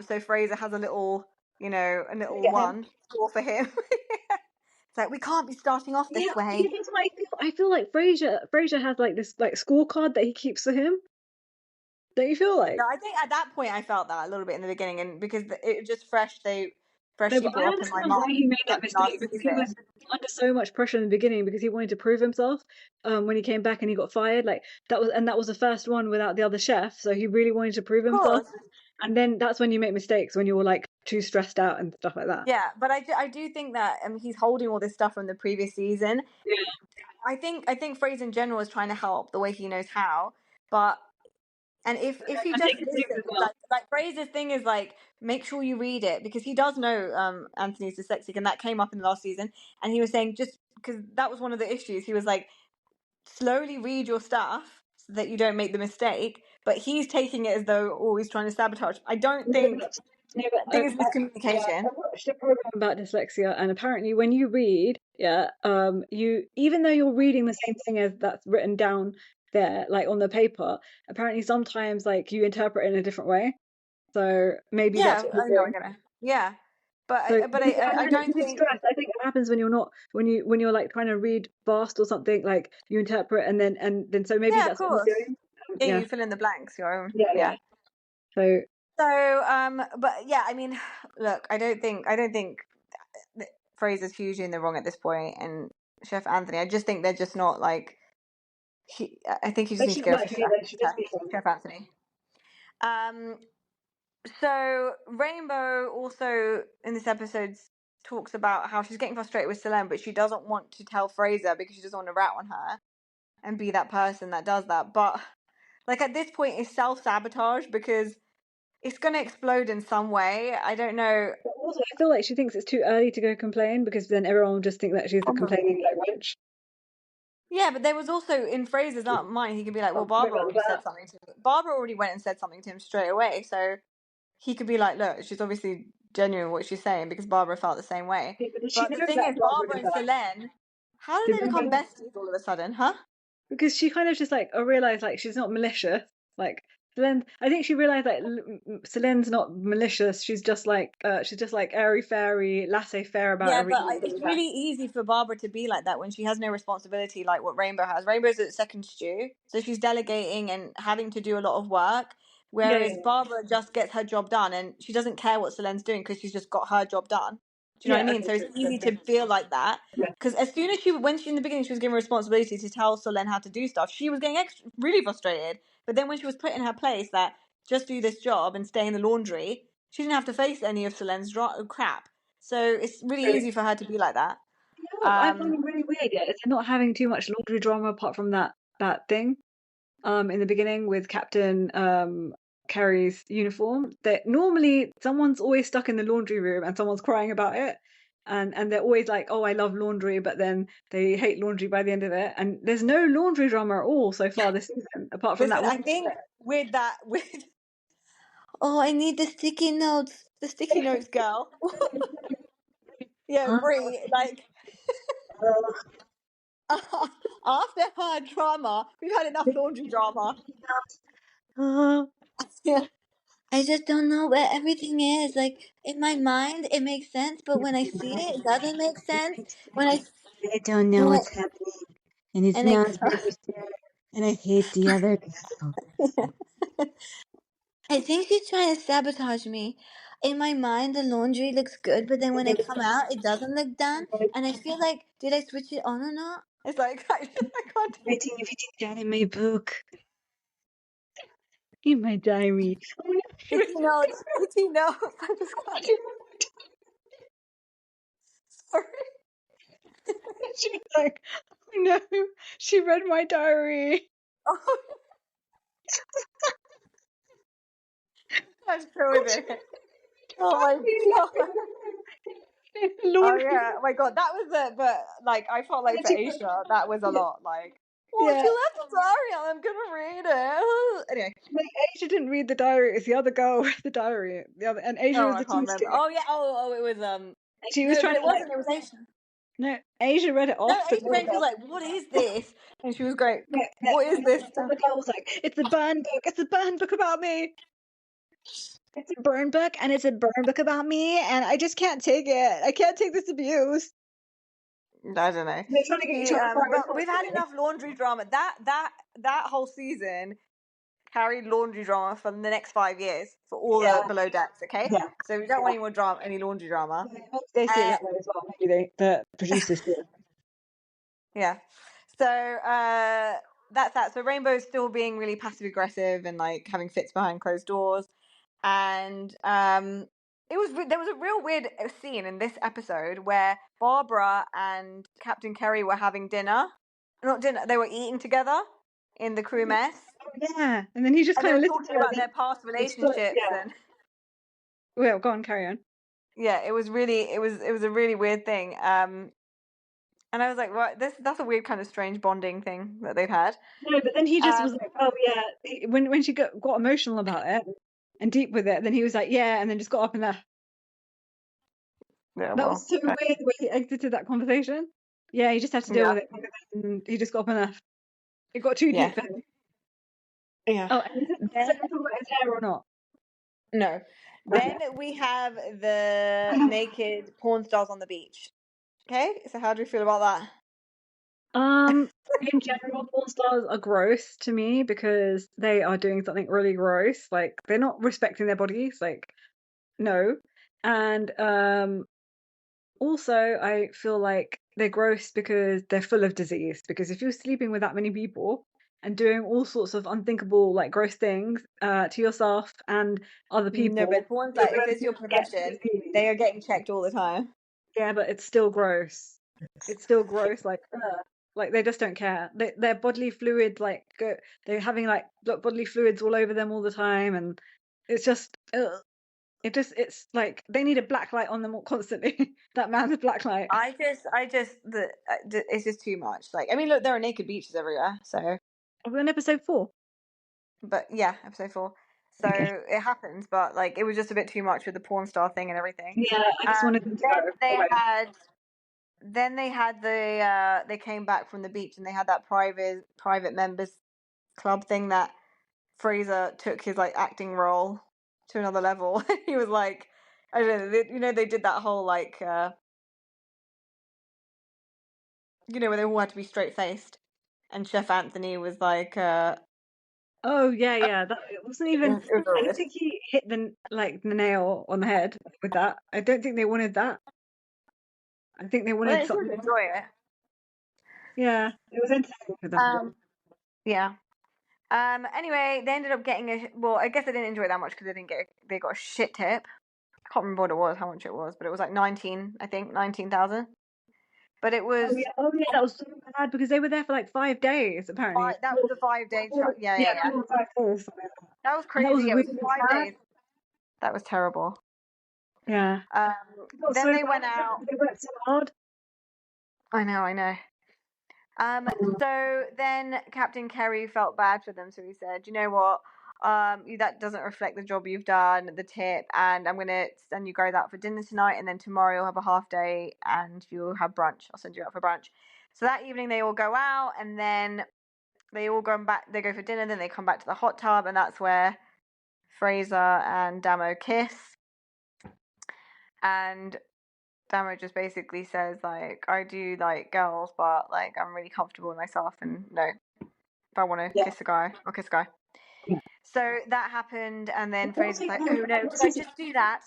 So Fraser has a little, a little get him. one score for him. It's like we can't be starting off this Yeah, way. that's what I feel. I feel like Frasier has like this like scorecard that he keeps for him. Don't you feel No, like? I think at that point I felt that a little bit in the beginning, and because it just they No, freshly but I brought up in my understand why mind he made that that mistake because he was narcissism. under so much pressure in the beginning because he wanted to prove himself. When he came back and he got fired, like that was the first one without the other chef, so he really wanted to prove Of himself. course. And then that's when you make mistakes when you're like too stressed out and stuff like that. Yeah, but I do think that he's holding all this stuff from the previous season. Yeah, I think Fraser in general is trying to help the way he knows how, but and if he I just take mistakes as listened, well. like Fraser's thing is like make sure you read it because he does know Anthony's dyslexic and that came up in the last season, and he was saying just because that was one of the issues, he was like slowly read your stuff so that you don't make the mistake, but he's taking it as though he's trying to sabotage. I don't No, think no, I think it's yeah, miscommunication. I watched a program about dyslexia, and apparently, when you read, you even though you're reading the same thing as that's written down there, like on the paper, apparently sometimes like you interpret it in a different way. So maybe that's Yeah, what I you're know, I doing. get it. Yeah, but So I don't with think. stress, I think it happens when you're not when you're like trying to read fast or something, like you interpret and then so maybe Yeah, of that's what he's course. doing. Yeah, Yeah, you fill in the blanks your own. yeah, yeah. Yeah. So So, but yeah, I mean, look, I don't think Fraser's hugely in the wrong at this point, and Chef Anthony. I just think they're just not like. I think he just Like needs to she go might for be, like she just be from. Chef Anthony. So Rainbow also in this episode talks about how she's getting frustrated with Selene, but she doesn't want to tell Fraser because she doesn't want to rat on her and be that person that does that. But like at this point, it's self-sabotage because it's going to explode in some way. I don't know. But also, I feel like she thinks it's too early to go complain because then everyone will just think that she's the complaining like wench. Yeah, but there was also in Fraser's mind, he could be like, well, Oh, forget Barbara about already said that. something to me. Barbara already went and said something to him straight away. So he could be like, look, she's obviously genuine what she's saying because Barbara felt the same way. Okay, but does she But know the thing that is, Barbara Barbara did and that? Selene, how did Did they they become know? besties all of a sudden, huh? Because she kind of just like realized like she's not malicious. Like Selene, I think she realized that Selene's not malicious. She's just like airy fairy, laissez faire about Yeah, but everything. it's really easy for Barbara to be like that when she has no responsibility like what Rainbow has. Rainbow's a second stew, so she's delegating and having to do a lot of work, Yeah, whereas yeah, Barbara just gets her job done and she doesn't care what Selene's doing because she's just got her job done. Do you know what I yeah. mean? Okay, So it's true, true, easy true. to feel like that Yeah, because as soon as when she in the beginning she was given responsibility to tell Selene how to do stuff, she was getting really frustrated. But then when she was put in her place that just do this job and stay in the laundry, she didn't have to face any of Selene's crap. So it's really true. easy for her to be like that. You know what I find really weird? Yeah, is they're not having too much laundry drama apart from that thing. In the beginning with Captain Carey's uniform. That normally someone's always stuck in the laundry room and someone's crying about it. And they're always like, oh, I love laundry, but then they hate laundry by the end of it. And there's no laundry drama at all so far this season, apart from Listen, that I one. think with that, with oh, I need the sticky notes, girl. Yeah, Huh? Brie, like after her drama, we've had enough laundry drama. Yeah. I just don't know where everything is. Like in my mind, it makes sense, but when I see it, it doesn't make sense. When I I don't know when what's happening, and it's and I not very fair, and I hate the other girl. I think she's trying to sabotage me. In my mind, the laundry looks good, but then when I come out, it doesn't look done, and I feel like, did I switch it on or not? It's like I can't. Writing down in my book, in my diary. Oh no, Sticky notes, sticky notes. I just can't. Sorry. she was like, oh no, she read my diary. Oh, I'm so with it. Oh my god. Oh Laundry. yeah. Oh my god. That was it. But like, I felt like for Aisha, that was a Yeah, lot. Like, well, yeah. she left a diary, and I'm gonna read it. Anyway. Like Asia didn't read the diary. It's the other girl with the diary. The other, and Asia Oh, was I the can't remember. teacher. Oh yeah. Oh, it was And she was No, but trying it to like wasn't. It was Aisha. no. Asia read it No, off to the Aisha other Ray, she was girl. like, "What is this?" And she was great. Yeah, What is this the stuff? other girl was like, "It's a burn book. It's a burn book about me. It's a burn book, and it's a burn book about me, and I just can't take it. I can't take this abuse." I don't know. And they're trying to get each other for But we've had responsibility. enough laundry drama. That whole season carried laundry drama for the next 5 years for all the Yeah, below decks. Okay, yeah. so we don't want any more drama, any laundry drama. Yeah, maybe they see it Uh, that way as well. Maybe the producers do. yeah. So that's that. So Rainbow's still being really passive aggressive and like having fits behind closed doors, and there was a real weird scene in this episode where Barbara and Captain Kerry were having dinner, not dinner, they were eating together in the crew mess, Yeah, and then he just and they kind were of listened to talking her. about their past They split. relationships, Yeah. and Well, go on, carry on. yeah, it was a really weird thing. And I was like, what? That's a weird kind of strange bonding thing that they've had. No, but then he just Um, was like, "Oh yeah." When she got emotional about it and deep with it, then he was like, "Yeah," and then just got up and left. yeah, That well, was so weird the way he exited that conversation. Yeah, he just had to deal yeah, with it, and he just got up and left. It got too yeah, deep for him. yeah. Oh, and is Then it talking about his hair or not? no, Okay. then we have the naked porn stars on the beach. Okay, so how do you feel about Um, in general, porn stars are gross to me because they are doing something really gross. Like they're not respecting their bodies. Like no. And also I feel like they're gross because they're full of disease. Because if you're sleeping with that many people and doing all sorts of unthinkable, like, gross things to yourself and other No, people, but porn's you're like, if going it's to your get profession, disease. they are getting checked all the time. Yeah, but it's still gross. It's still gross. Like, ugh. Like, they just don't care. Their bodily fluid, like, they're having, like, bodily fluids all over them all the time, and it's just, ugh. It's like they need a black light on them constantly. That man's black light. It's just too much. Like, I mean, look, there are naked beaches everywhere. So, Are we on episode 4? but yeah, episode 4. So Okay. it happens, but like, it was just a bit too much with the porn star thing and everything. Yeah, I just wanted them to go. Then they came back from the beach and they had that private members club thing that Fraser took his like acting role to another level. He was like, I don't know, they did that whole like, where they all had to be straight faced, and Chef Anthony was like, Oh yeah. That it wasn't even. it was I all don't weird. think he hit the nail on the head with that. I don't think they wanted that. I think they Well, wanted they seemed something to else. enjoy it. Yeah, it was entertaining for them. Yeah. Anyway, they ended up getting well, I guess they didn't enjoy it that much because they got a shit tip. I can't remember what it was, how much it was, but it was like 19,000. But it was Oh yeah, that was so bad because they were there for like 5 days apparently. that was a 5 day Yeah, yeah. 4 or 5 days. That was And that was crazy. Yeah, it really was 5 days. That was terrible. Yeah. It got Then so they went bad. out. They worked so hard. I know. So then Captain Kerry felt bad for them, so he said, "You know what? That doesn't reflect the job you've done, the tip, and I'm gonna send you guys out for dinner tonight, and then tomorrow you'll have a half day and you'll have brunch. I'll send you out for brunch." So that evening they all go out, and then they all go back. They go for dinner, then they come back to the hot tub, and that's where Fraser and Damo kiss, and Damo just basically says like, "I do like girls, but like I'm really comfortable with myself, and no, if I want to Yeah. kiss a guy, I'll kiss a guy." Yeah. So that happened, and then Also, Fraser's like, "Oh no, did what's I his, just do that?"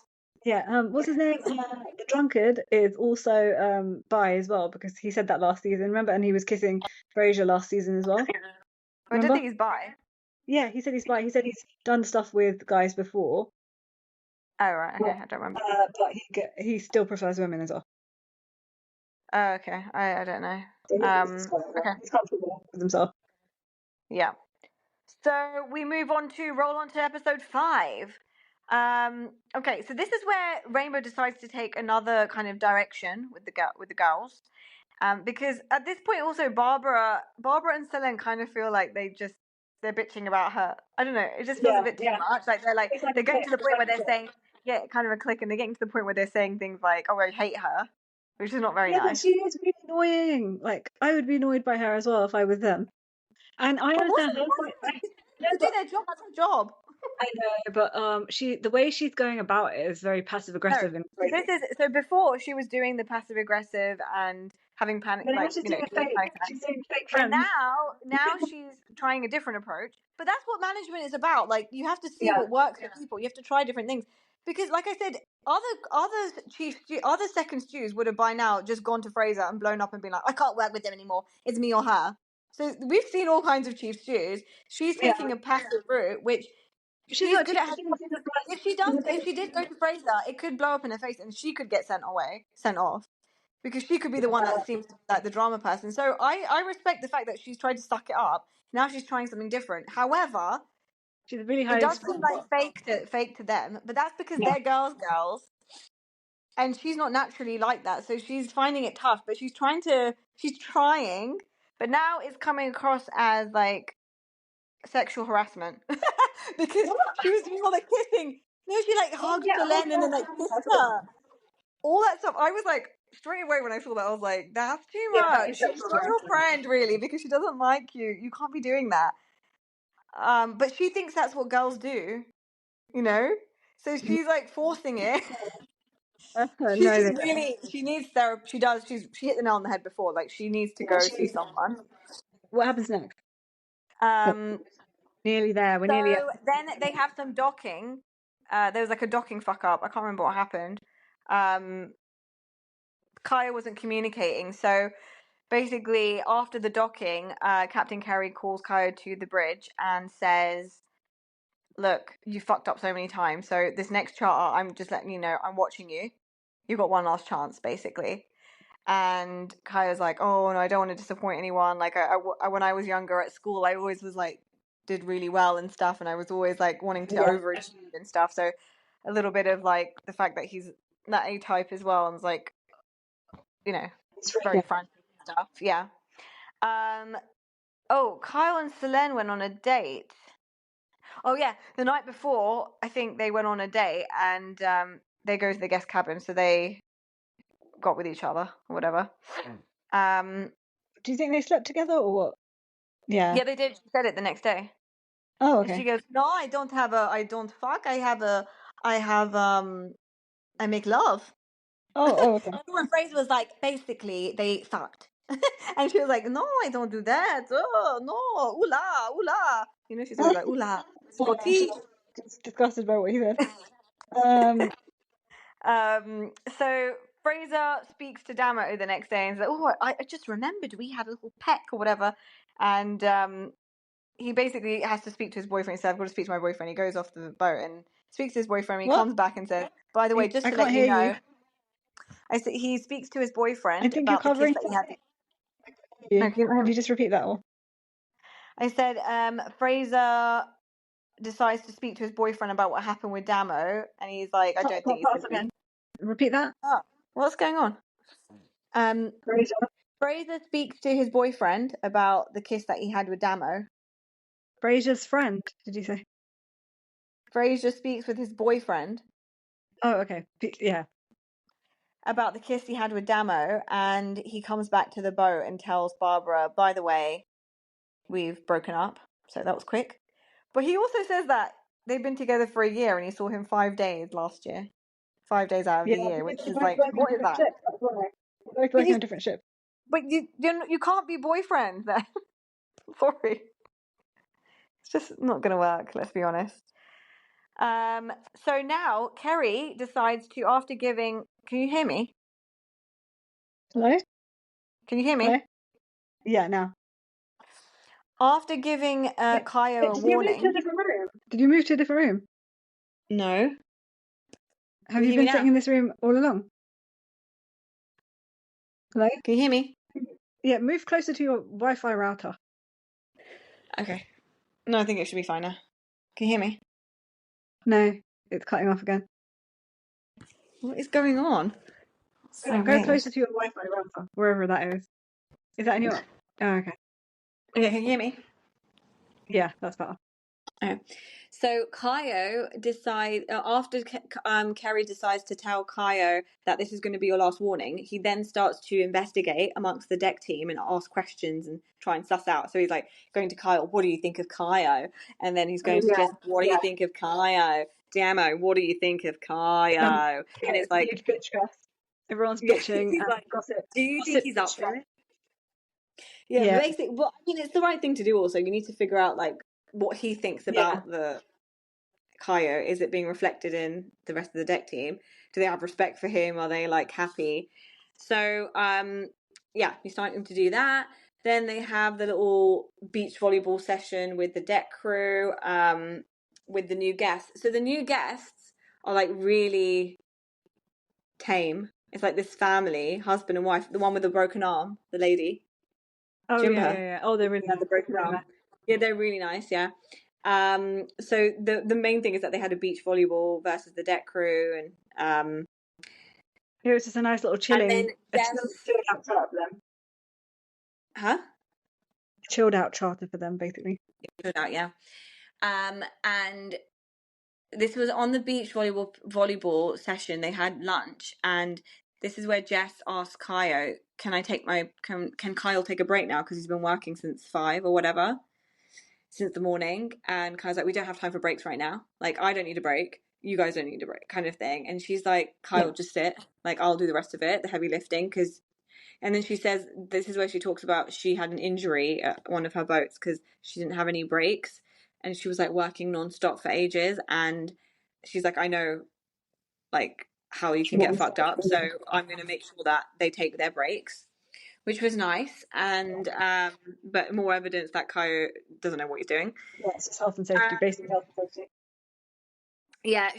yeah, what's his name? The drunkard is also bi as well because he said that last season, remember? And he was kissing Frasier last season as well. I don't Remember? think he's bi. Yeah, he said he's bi. He said he's done stuff with guys before, Oh right, okay, I don't remember. but he still prefers women as well. Oh okay, I don't know. So Okay, he's comfortable with himself. yeah. So we roll on to episode 5. Okay, so this is where Rainbow decides to take another kind of direction with the girls. Because at this point also Barbara and Selene kind of feel like they're bitching about her. I don't know, it just feels a bit too much. Like It's like they're a getting click. to the point where they're saying, yeah, kind of a click, and they're getting to the point where they're saying things like, "Oh, I hate her," which is not very Yeah, but nice. she is really annoying. Like, I would be annoyed by her as well if I was them. And I But understand her point. No, to do their job, that's her job. I know, but the way she's going about it is very passive No, aggressive and so crazy. before she was doing the passive aggressive and having panic, But now like she's she doing a was fake. panic attacks. She's doing fake But friends. now she's trying a different approach. But that's what management is about. Like you have to see Yeah, what works for people. You have to try different things because, like I said, other second stews would have by now just gone to Fraser and blown up and been like, "I can't work with them anymore. It's me or her." So we've seen all kinds of chief stews. She's yeah. taking a passive route, which She's she's not. good at. She's just like If she did go to Fraser, it could blow up in her face, and she could get sent off, because she could be the one that seems like the drama person. So I respect the fact that she's tried to suck it up. Now she's trying something different. However, she's really it highly does seem responsible. like fake to them, but that's because Yeah. they're girls, and she's not naturally like that. So she's finding it tough, but she's trying, but now it's coming across as like sexual harassment because What? she was doing all the kissing. No, she like Oh hugged yeah. Oh Selene and then like kissed yeah. her. All that stuff. I was like, straight away when I saw that, I was like, that's too Yeah, that much. is She's sexual not your harassment. friend, really, because she doesn't like you. You can't be doing that. But she thinks that's what girls do, you know? So she's like forcing it. No, they don't. She needs therapy. She hit the nail on the head before. Like, she needs to Yeah, go see someone. what happens next? Um, Nearly there. We're nearly at. so then they have some docking. there was like a docking fuck up. I can't remember what happened. Kaya wasn't communicating, so basically after the docking, Captain Kerry calls Kaya to the bridge and says, look, you fucked up so many times, so this next charter, I'm just letting you know, I'm watching you. You've got one last chance, basically. And Kaya's like, oh no, I don't want to disappoint anyone. Like when I was younger at school, I always was like, did really well and stuff, and I was always like wanting to overachieve and stuff. So a little bit of like the fact that he's that A type as well, and it's like, you know, very frantic and stuff. Yeah. Oh, Kyle and Selene went on a date. Oh yeah, the night before, I think they went on a date, and they go to the guest cabin, so they got with each other or whatever. Do you think they slept together or what? Yeah. Yeah, they did. She said it the next day. Oh, And okay. she goes, no, I don't fuck. I make love. Oh, okay. And when Fraser was like, basically, they fucked. And she was like, no, I don't do that. Oh, no, ooh la, ooh la. You know, she's always like, ooh la, She's disgusted by what he said. So Fraser speaks to Damo the next day and says, oh, I just remembered we had a little peck or whatever. And he basically has to speak to his boyfriend. He said, I've got to speak to my boyfriend. He goes off the boat and speaks to his boyfriend. He comes back and says, by the way, just I to can't let you hear know, you. I said he speaks to his I boyfriend think you're about the kiss covering. that he had. You. No, can you hear Could me? you just repeat that all? I said Fraser decides to speak to his boyfriend about what happened with Damo, and he's like, I don't think he's going to be. Repeat that. Oh, what's going on? Fraser speaks to his boyfriend about the kiss that he had with Damo. Frasier's friend, did you say? Fraser speaks with his boyfriend. Oh, okay. Yeah. About the kiss he had with Damo, and he comes back to the boat and tells Barbara, by the way, we've broken up. So that was quick. But he also says that they've been together for a year and he saw him 5 days last year. 5 days out of the year, which is like, what is that? Both working on different ships. But you can't be boyfriend then. Sorry. It's just not going to work, let's be honest. So now Kerry decides to, after giving, can you hear me? Hello? Can you hear me? Hello? Yeah, now. After giving Kaio a warning. Did you move to a different room? No. Have you been sitting in this room all along? Hello? Can you hear me? Yeah, move closer to your Wi-Fi router. Okay. No, I think it should be fine now. Can you hear me? No, it's cutting off again. What is going on? Go closer to your Wi-Fi router, wherever that is. Is that in your... Oh, okay. Okay, can you hear me? Yeah, that's better. Oh. So Kaio decides, after Kerry decides to tell Kaio that this is going to be your last warning, he then starts to investigate amongst the deck team and ask questions and try and suss out. So he's like going to Kyle, what do you think of Kaio? And then he's going to Jess, what do you think of Kaio? Damo, what do you think of Kaio? And it's like, bitch fest. Everyone's bitching. He's like, gossip. do you think he's up for it? Yeah, Yeah. basically. Well, I mean, it's the right thing to do. Also, you need to figure out like what he thinks about the Kaio. Is it being reflected in the rest of the deck team? Do they have respect for him? Are they like happy? So, yeah, he's starting to do that. Then they have the little beach volleyball session with the deck crew, with the new guests. So the new guests are like really tame. It's like this family, husband and wife, the one with the broken arm, the lady. Oh, Do you remember yeah, her? yeah, yeah. Oh, they're really Had the broken arm. Yeah, they're really nice. Yeah. So the main thing is that they had a beach volleyball versus the deck crew, and it was just a nice little chilling. and then chilled out charter for them. Huh? Chilled out charter for them, basically. Chilled out, yeah. And this was on the beach volleyball session. They had lunch, and this is where Jess asked Kaio, can Kyle take a break now because he's been working since 5 or whatever, since the morning. And Kyle's like, we don't have time for breaks right now. Like, I don't need a break. You guys don't need a break, kind of thing. And she's like, Kyle, just sit. Like, I'll do the rest of it, the heavy lifting, because. And then she says, this is where she talks about she had an injury at one of her boats because she didn't have any breaks, and she was like working non-stop for ages, and she's like, I know like how you can get fucked up, so I'm going to make sure that they take their breaks, which was nice. And but more evidence that Kaio doesn't know what he's doing. Yes, it's health and safety, basic health and safety. Yeah,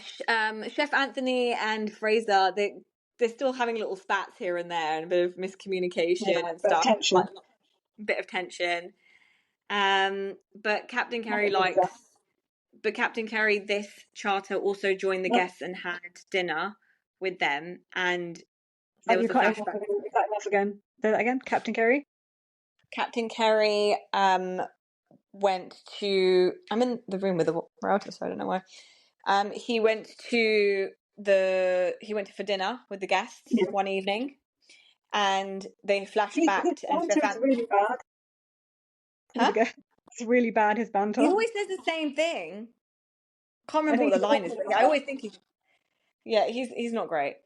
Chef Anthony and Fraser, they're still having little spats here and there and a bit of miscommunication and stuff, like a bit of tension. But Captain Kerry this charter also joined the guests and had dinner with them, and there was a flashback. Again. Say that again. Captain Kerry. Captain Kerry went to. I'm in the room with the router, so I don't know why. He went for dinner with the guests one evening, and they flashed back to. His banter is really bad. Huh? It's really bad. His banter. He always says the same thing. Can't remember what the line is. But I always think he's not great.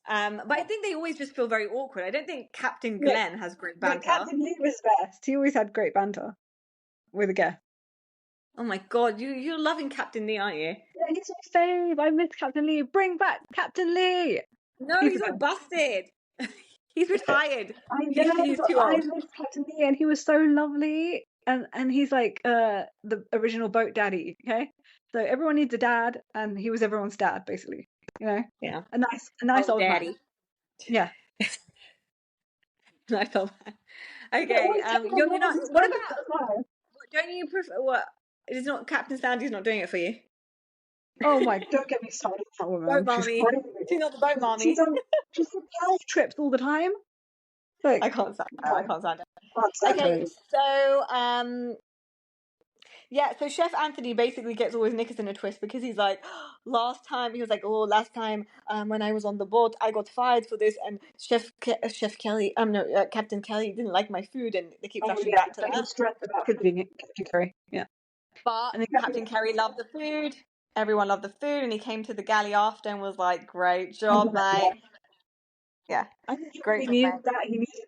But I think they always just feel very awkward. I don't think Captain Glenn has great banter. Captain Lee was best. He always had great banter with a guest. Oh my god, you're loving Captain Lee, aren't you? Yeah, he's my fave. I miss Captain Lee. Bring back Captain Lee. No, he's all busted. He's retired. I miss Captain Lee, and he was so lovely. And he's like the original boat daddy. Okay, so everyone needs a dad, and he was everyone's dad, basically. You know, yeah, a nice old daddy. Man. Yeah, nice old man. Okay, you're not. What about? Don't you prefer what? It's not Captain Sandy's not doing it for you. Oh my! Don't get me started on that woman. Boat mommy. She's not the boat mommy. She's on health trips all the time. Like, I can't stand her. I can't stand her. Okay, so yeah, so Chef Anthony basically gets all his knickers in a twist because he's like, last time when I was on the boat, I got fired for this, and Captain Kelly didn't like my food, and they keep flashing back to that. He's stressed about Captain Kerry, yeah. But Captain Kerry loved the food. Everyone loved the food, and he came to the galley after and was like, "Great job, mate." Yeah, I think he needed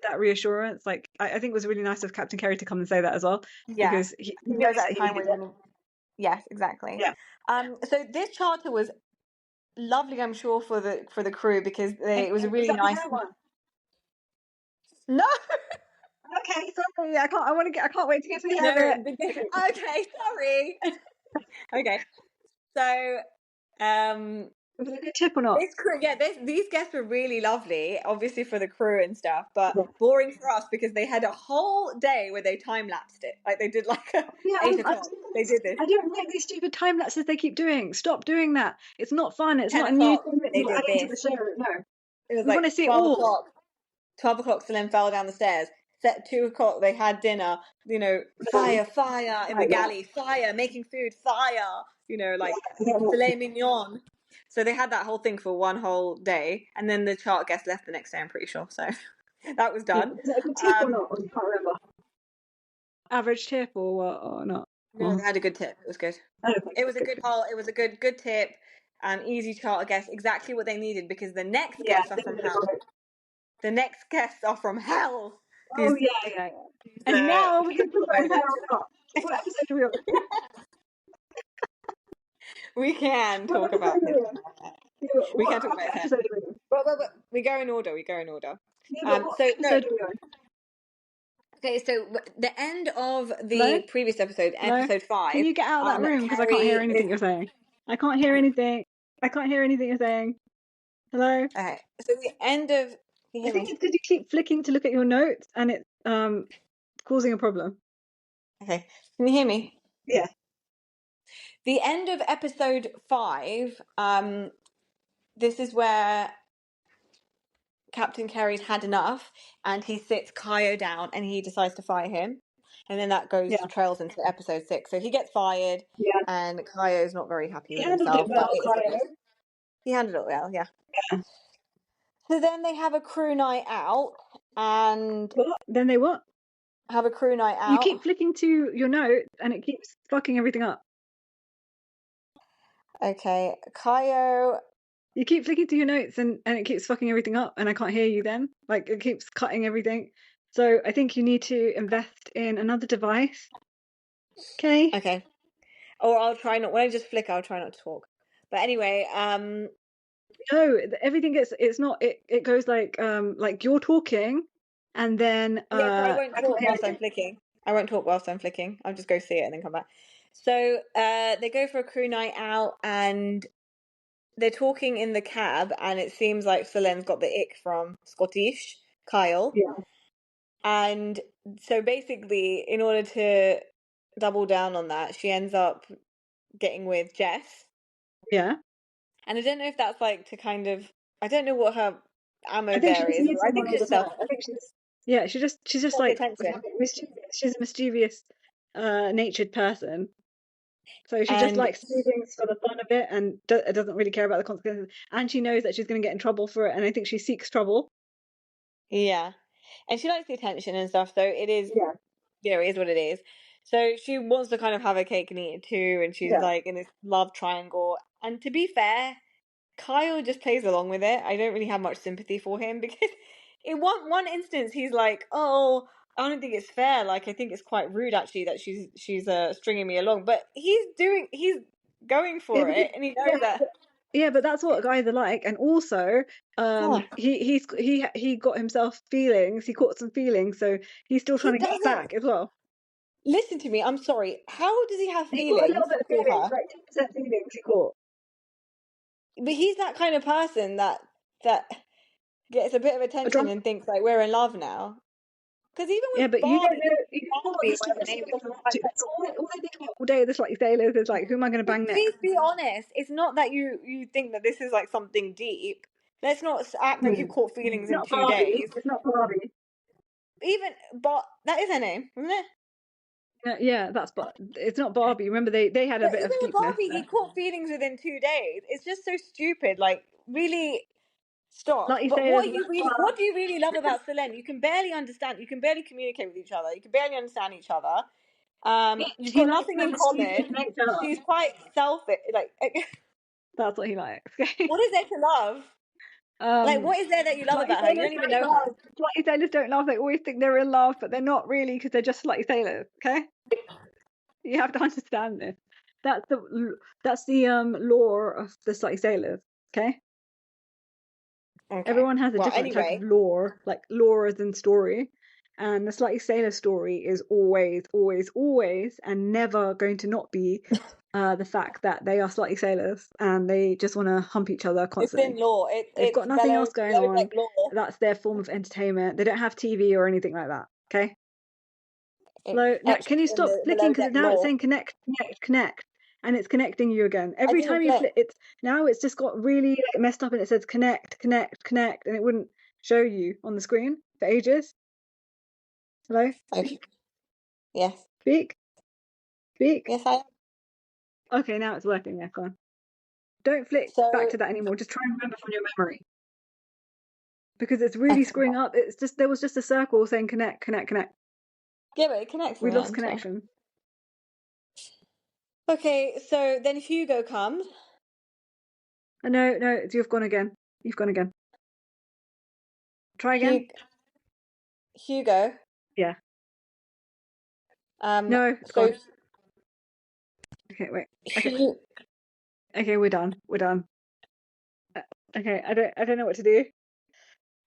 that reassurance. Like, I think it was really nice of Captain Kerry to come and say that as well. Yeah, because he knows at a time when. Yes, exactly. Yeah. So this charter was lovely, I'm sure, for the crew because it was a really nice one. No. Okay, sorry. I can't wait to get to the end of it. Okay, sorry. Okay, so was it a good tip or not? These guests were really lovely, obviously for the crew and stuff, but boring for us because they had a whole day where they time lapsed it. Like they did 8 o'clock. They did this. I don't like these stupid time lapses they keep doing. Stop doing that. It's not fun. It's not a new thing that you add into the show. No, it was want to see 12 o'clock. 12 o'clock, Celine fell down the stairs. At 2 o'clock, they had dinner. You know, fire in the galley, fire making food, fire. You know, like filet mignon. So they had that whole thing for one whole day, and then the chart guest left the next day. I'm pretty sure. So that was done. Is it a good tip or not? I can't remember. Average tip or what or not? No, they had a good tip. It was good. It was a good haul. It was a good tip. Easy charter guest, exactly what they needed because the next guests are from hell. The next guests are from hell. Oh yeah. And now we can talk about hell or not. What episode are we on? We can talk about it. We can talk about it. But we go in order. Okay, so the end of the previous episode, episode 5. Can you get out of that room because I can't hear anything you're saying? I can't hear anything you're saying. Hello? Okay, so the end of... I think it's because you keep flicking to look at your notes and it's causing a problem. Okay, can you hear me? Yeah. The end of episode 5, this is where Captain Kerry's had enough and he sits Kaio down and he decides to fire him. And then that trails into episode 6. So he gets fired and Kaio's not very happy with himself. He handled it well, yeah. So then they have a crew night out and... What? Then they what? Have a crew night out. You keep flicking to your note and it keeps fucking everything up. Okay, Kaio... You keep flicking to your notes and it keeps fucking everything up and I can't hear you then. Like, it keeps cutting everything. So I think you need to invest in another device. Okay? Okay. Or I'll try not... When I just flick, I'll try not to talk. But anyway, no, everything gets it goes like you're talking, and then yeah, so I won't I can't talk hear whilst I'm anything. flicking. I won't talk whilst I'm flicking. I'll just go see it and then come back. So they go for a crew night out and they're talking in the cab, and it seems like Solen's got the ick from Scottish Kyle. Yeah, And so basically, in order to double down on that, she ends up getting with Jess. yeah. And I don't know if that's like to kind of, I don't know what her ammo I think she there just is. needs I someone think all the she's time. selfish. I think she's just Wants like attention. mischievous. She's a mischievous, natured person. So she just And likes to do things for the fun of it and doesn't really care about the consequences. And she knows that she's going to get in trouble for it. And I think she seeks trouble. yeah. And she likes the attention and stuff. So it is, Yeah, it is what it is. So she wants to kind of have a cake and eat it too. And she's yeah. like in this love triangle. And to be fair, Kyle just plays along with it. I don't really have much sympathy for him because in one instance he's like, "Oh, I don't think it's fair. Like, I think it's quite rude actually that she's stringing me along." But he's going Yeah, for because, it, and he knows yeah, that. yeah, but that's what guys are like. And also, Yeah, he got himself feelings. He caught some feelings, so he's still trying he to get doesn't back as well. listen to me. I'm sorry. How does he have He caught a little feelings bit of for feelings, her? like 10% feelings. He caught. But he's that kind of person that gets a bit of A attention drunk. and thinks like we're in love now. Because even Yeah, with but you don't know. You don't know what Barbie, this whatever stupid her name is, sailors are up to. That's all I think about all day. This like sailors is like, who am I going to but bang please next? be honest. It's not that you think that this is like something deep. Let's not act like you Hmm. caught feelings It's in not 2 days. Barbie. It's not Barbie. Even, but that is her name, isn't it? Yeah, it's not Barbie. Remember, they had a But bit even of with deepness Barbie, he there. caught feelings within 2 days. It's just so stupid. Like, really, stop. Slutty But sailors are like, what do you really love about Selene? You can barely understand. You can barely communicate with each other. You can barely understand each other. You've he got likes nothing her in mischievous common. nature. She's quite selfish. Like, That's what he likes. what is there to love? Like, um, what is there that you love Slutty about her? You sailors don't even don't know love. her. Slutty sailors don't love. They always think they're in love, but they're not really because they're just slutty sailors. Okay, you have to understand this. That's the lore of the slutty sailors. Okay, Okay. everyone has a Well, different type of anyway, lore, like lore as in story. And the slutty sailor story is always, always, always, and never going to not be the fact that they are slutty sailors and they just want to hump each other it's in constantly. law. They've It's got nothing else going Below deck on. law. That's their form of entertainment. They don't have TV or anything like that. Okay. It's So now, can actually you in stop the flicking? below Because deck now it's law. saying connect, connect, connect, and it's connecting you again. I Every didn't time you flip. flip, it's just got really like, messed up, and it says connect, connect, connect, and it wouldn't show you on the screen for ages. Hello, Okay. speak, Yes. speak, speak. Yes, I am. Okay, now it's working. Yeah, go on. Don't flick back So, to that anymore. Just try and remember from your memory because it's really okay. screwing up. It's just there was just a circle saying connect, connect, connect. Yeah, but it connects in We the lost end. So. connection. Okay, so then Hugo comes. No, no, you've gone again. You've gone again. Try again. Hugo. Hugo. Yeah. Um. No, it's So gone. Okay, wait. Okay, Hu- okay, we're done. We're done. Okay, I don't know what to do.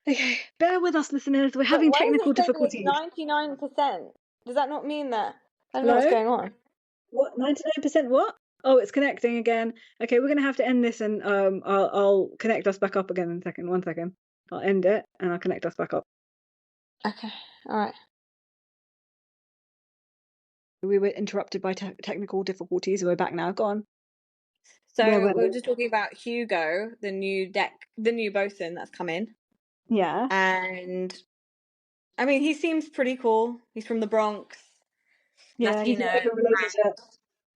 Okay, bear with us, listeners. We're But having why does technical it say it's difficulties. 99%? Does that not mean that? I don't know what's Hello? going on. What? 99% what? Oh, it's connecting again. Okay, we're gonna have to end this, and I'll connect us back up again in a second. 1 second. I'll end it, and I'll connect us back up. Okay. All right. We were interrupted by technical difficulties. We're back now. Go on. Where So were we were we? just talking about Hugo, the new bosun that's come in, Yeah. and I mean he seems pretty cool. He's from the Bronx, Yeah, he's in Latino, an open relationship,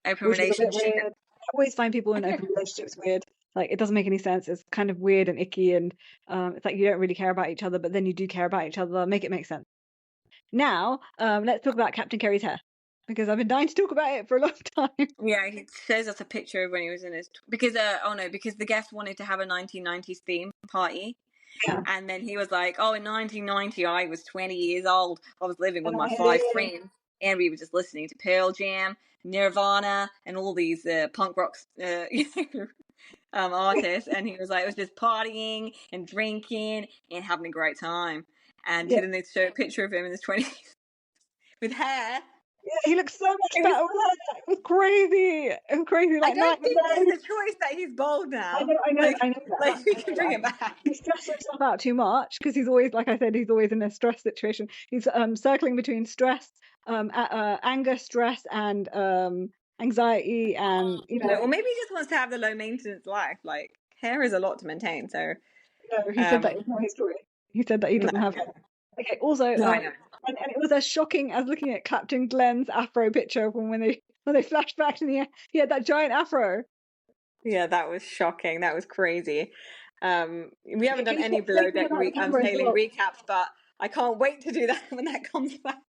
open which is a bit relationship. weird. I always find people in open relationships weird. Like, it doesn't make any sense. It's kind of weird and icky, and it's like you don't really care about each other, but then you do care about each other. Make it make sense. Now, let's talk about Captain Kerry's hair because I've been dying to talk about it for a long time. Yeah, he shows us a picture of when he was in his because because the guest wanted to have a 1990s theme party. Yeah. And then he was like, "Oh, in 1990, I was 20 years old. I was living with And my I 5 friends, and we were just listening to Pearl Jam, Nirvana, and all these punk rock artist, and he was like, it was just partying and drinking and having a great time. And Yeah. then they show a picture of him in his 20s with hair. Yeah, he looks so much better with hair. It was crazy. It was crazy. I Like don't night and think day. it's a choice that he's bald now. I know Like that. we can bring it back. He stresses himself out too much because he's always, like I said, he's always in a stress situation. He's circling between stress, anger, stress, and anxiety, and Or maybe he just wants to have the low maintenance life. Like hair is a lot to maintain. So he said that it's not his story. He said that he no, doesn't have hair. Okay. Also, I know. and it was as shocking as looking at Clapton Glenn's afro picture from when they flashed back to the he had that giant afro. Yeah, that was shocking. That was crazy. We haven't done He any kept below shaking deck about the camera as sailing well. recaps, but I can't wait to do that when that comes back.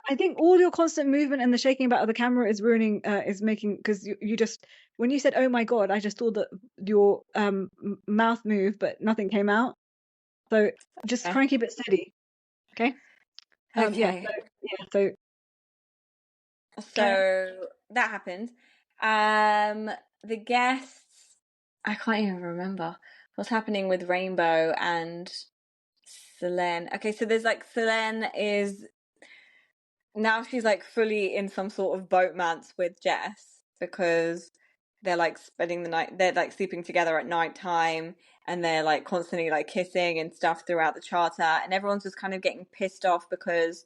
I think all your constant movement and the shaking about of the camera is ruining, is making, because you just, when you said, oh my God, I just saw that your mouth move, but nothing came out. So just try and keep it steady. Okay. Okay. So So that happened. The guests, I can't even remember what's happening with Rainbow and Selene. Okay, so there's like Selene is now she's like fully in some sort of boatmance with Jess because they're like spending the night, they're like sleeping together at night time, and they're like constantly like kissing and stuff throughout the charter, and everyone's just kind of getting pissed off because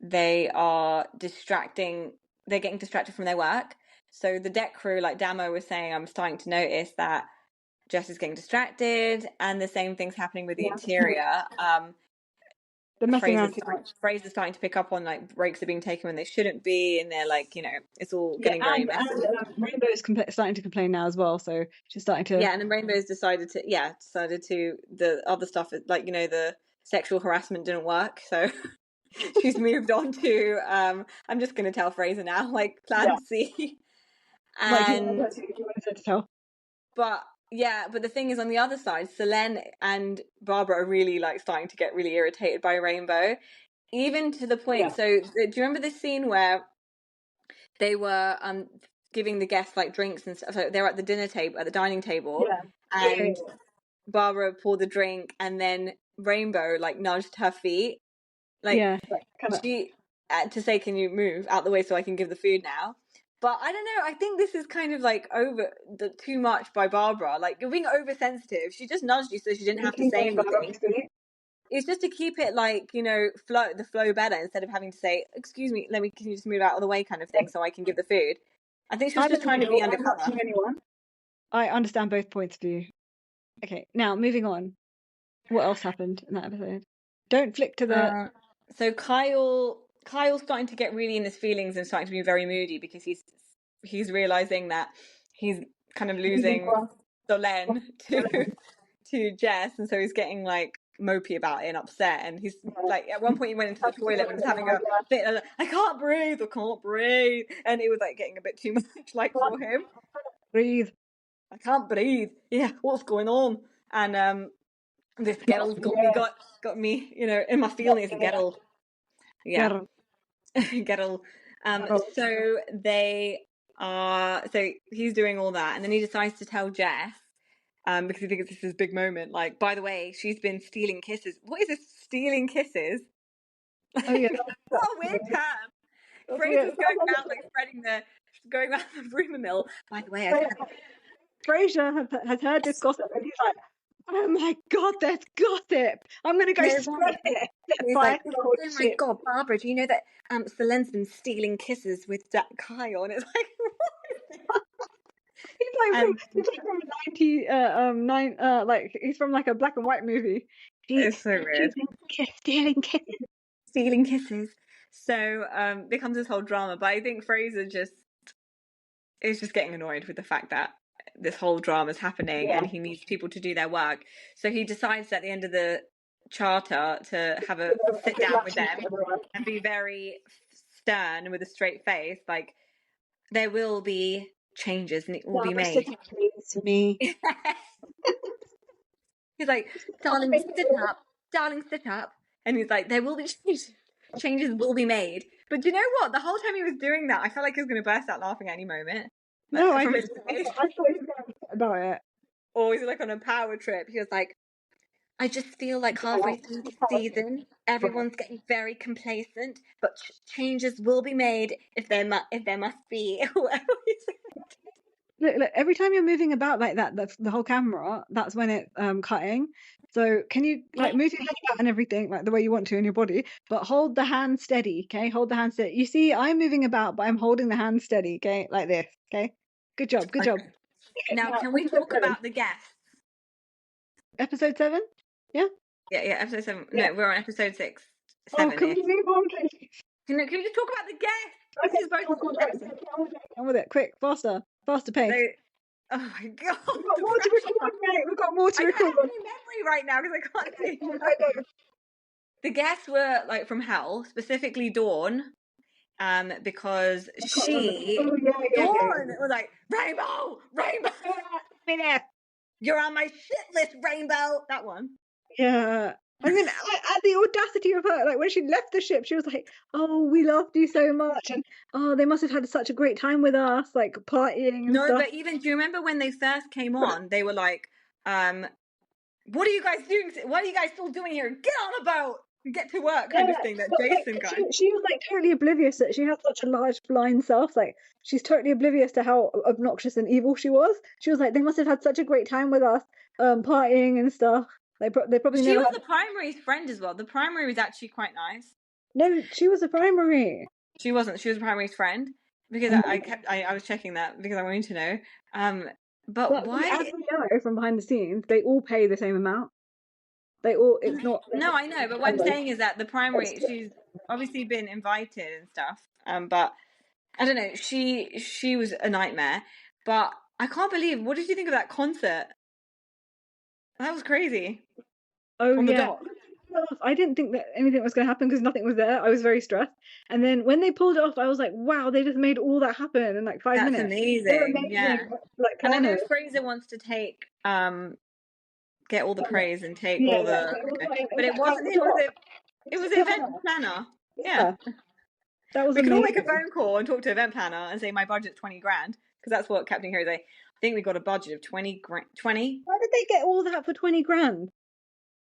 they are they're getting distracted from their work. So the deck crew, like Damo was saying, I'm starting to notice that Jess is getting distracted, and the same thing's happening with the interior. they're messing around. Fraser's starting to pick up on like breaks are being taken when they shouldn't be, and they're like, it's all getting very messy. And Rainbow's starting to complain now as well, so she's starting to. Yeah, and then Rainbow's decided to the other stuff, like the sexual harassment didn't work, so she's moved on to I'm just gonna tell Fraser now, like plan C. And Like you wanted to tell. but the thing is, on the other side, Selene and Barbara are really like starting to get really irritated by Rainbow, even to the point. So do you remember this scene where they were giving the guests like drinks and stuff? So they're at the dining table, and Barbara poured the drink, and then Rainbow like nudged her feet, like she to say, "Can you move out the way so I can give the food now?" But I don't know. I think this is kind of like too much by Barbara. Like you're being oversensitive. She just nudged you so she didn't have to say anything. It's just to keep it like the flow better, instead of having to say, "Excuse me, can you just move out of the way," kind of thing, so I can give the food. I think she was just trying to be undercover. I understand both points of view. Okay, now moving on. What else happened in that episode? Don't flick to the. So Kyle's starting to get really in his feelings and starting to be very moody because he's realizing that he's kind of losing Solène to Jess, and so he's getting like mopey about it and upset, and he's like, at one point he went into the toilet and was having a bit of, I can't breathe, and it was like getting a bit too much like for him. Breathe. I can't breathe. Yeah, what's going on? And this girl's got me, in my feelings. Girl. Yeah. Girl. So so he's doing all that, and then he decides to tell Jess, because he thinks this is his big moment. Like, by the way, she's been stealing kisses. What is this, stealing kisses? Oh yeah. What a weird term. Fraser's going around the rumor mill. By the way, Fraser has heard this gossip, and he's like, oh my God, there's gossip. I'm going to go spread it. He's like, oh my God, Barbara, do you know that Selene's been stealing kisses with Kyle? And it's like, he's like from a 90s, he's from like a black and white movie. It's so weird. Stealing kisses. So becomes this whole drama, but I think Fraser is just getting annoyed with the fact that this whole drama is happening, and he needs people to do their work. So he decides at the end of the charter to have a sit down with them and be very stern with a straight face, like, there will be changes and it will be made. To me. He's like, darling, sit up. And he's like, there will be changes will be made. But do you know what? The whole time he was doing that, I felt like he was going to burst out laughing at any moment. No, I thought he was going to about it. or is he like on a power trip? He was like, I just feel like halfway through the season, everyone's getting very complacent, but changes will be made if there must be. Look, every time you're moving about like that, the whole camera, that's when it's cutting. So can you like move your head about and everything like the way you want to in your body, but hold the hand steady, okay? Hold the hand steady. You see, I'm moving about, but I'm holding the hand steady, okay? Like this, okay? Good job, good job. Okay. Now, can we talk about the guests? Episode 7? Yeah? Yeah, episode 7. Yeah. No, we're on episode 6. Oh, 7 can we move on, please? Can we just talk about the guests? Okay, This is both episodes. on with it, quick, faster pace. So, oh my god, We've got more to record, mate. We've got more to record. I don't have any memory right now because I can't see. The guests were like from hell, specifically Dawn, because Dawn was like, Rainbow, you're on my shit list, Rainbow. That one. Yeah. I mean, at the audacity of her, like when she left the ship, she was like, "Oh, we loved you so much," and "Oh, they must have had such a great time with us, like partying and stuff." But even, do you remember when they first came on? They were like, "What are you guys doing? What are you guys still doing here? Get on a boat, get to work," kind of thing. That Jason guy. She was like totally oblivious that she had such a large blind self. Like she's totally oblivious to how obnoxious and evil she was. She was like, "They must have had such a great time with us, partying and stuff." They probably She never was the primary's friend as well. The primary was actually quite nice. No, she was a primary. She wasn't. She was the primary's friend because I was checking that because I wanted to know. But why? As we know from behind the scenes, they all pay the same amount. It's not. No, I know, but what I'm saying is that the primary, she's obviously been invited and stuff. But I don't know. She was a nightmare. But I can't believe. What did you think of that concert? That was crazy. Oh yeah. I didn't think that anything was going to happen because nothing was there. I was very stressed. And then when they pulled it off, I was like, wow, they just made all that happen in like 5 minutes. That's amazing. Yeah. Like, and I know Fraser wants to take get all the praise and take all the but it wasn't it was event planner. Yeah. That was we amazing. can all make a phone call and talk to event planner and say my budget's 20 grand because that's what Captain Harry's like. I think we got a budget of 20 grand. 20. Why did they get all that for 20 grand?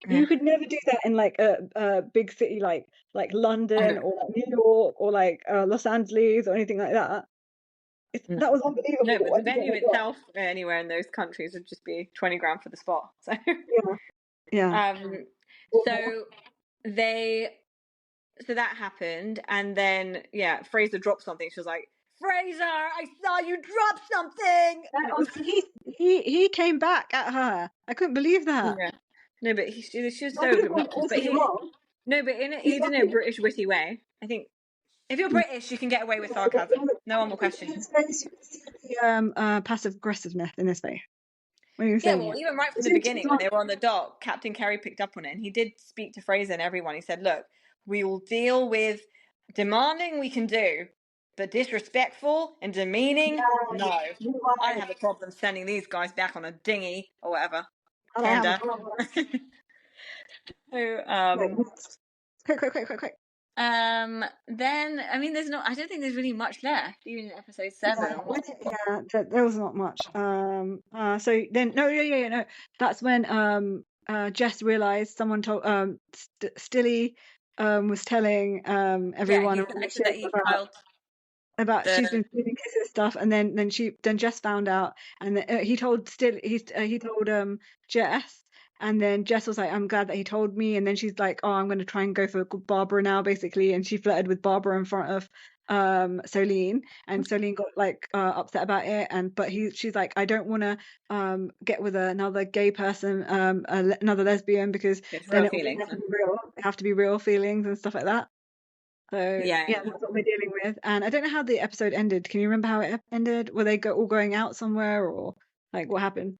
You could never do that in like a big city like London or like New York or like Los Angeles or anything like that. That was unbelievable. No, but the venue itself anywhere in those countries would just be 20 grand for the spot. So yeah. So that happened, and then Fraser dropped something. She was like, Fraser, I saw you drop something. He came back at her. I couldn't believe that. Yeah. No, but she was so obnoxious. But he did it in a British witty way. I think if you're British, you can get away with sarcasm. No one will question you. Passive aggressiveness in his face. Even right from the beginning when they were on the dock, Captain Kerry picked up on it, and he did speak to Fraser and everyone. He said, "Look, we will deal with demanding. We can do, but disrespectful and demeaning, no. I don't have a problem sending these guys back on a dinghy or whatever." Tender. So, quick. Then I mean, I don't think there's really much left, even in episode 7. Yeah, there was not much. So then no. That's when Jess realized someone told Stilly was telling everyone about she's been feeling kisses stuff, and then Jess found out, and he told Jess. And then Jess was like, "I'm glad that he told me." And then she's like, "Oh, I'm going to try and go for Barbara now," basically. And she flirted with Barbara in front of Solene, and Solene got like upset about it. But she's like, "I don't want to get with another gay person, another lesbian, because then it have to be real feelings and stuff like that." So yeah, that's what we're dealing with. And I don't know how the episode ended. Can you remember how it ended? Were they all going out somewhere, or like what happened?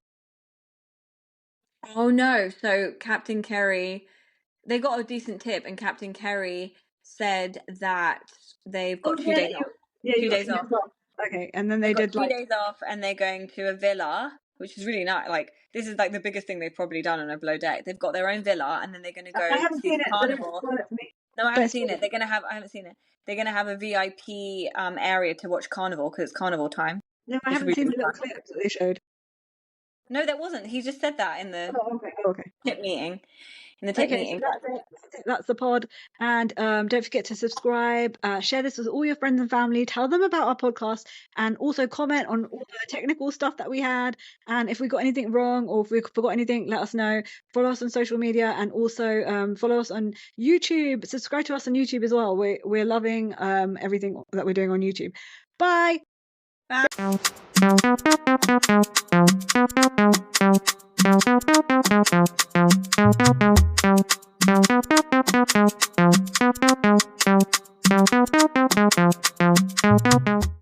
Oh no, so Captain Kerry, they got a decent tip, and Captain Kerry said that they've got 2 days off. 2 days off. Okay, and then they did 2 days off, and they're going to a villa, which is really nice. Like, this is like the biggest thing they've probably done on a below deck. They've got their own villa, and then they're going to go see the carnival. No, I haven't seen it. I haven't seen it. They're going to have a VIP area to watch carnival because it's carnival time. No, I haven't seen the little clips that they showed. No, that wasn't. He just said that in the tip meeting. In the tip meeting. So that's it. That's the pod. And don't forget to subscribe, share this with all your friends and family, tell them about our podcast, and also comment on all the technical stuff that we had. And if we got anything wrong or if we forgot anything, let us know. Follow us on social media, and also follow us on YouTube. Subscribe to us on YouTube as well. We're loving everything that we're doing on YouTube. Bye. Bye.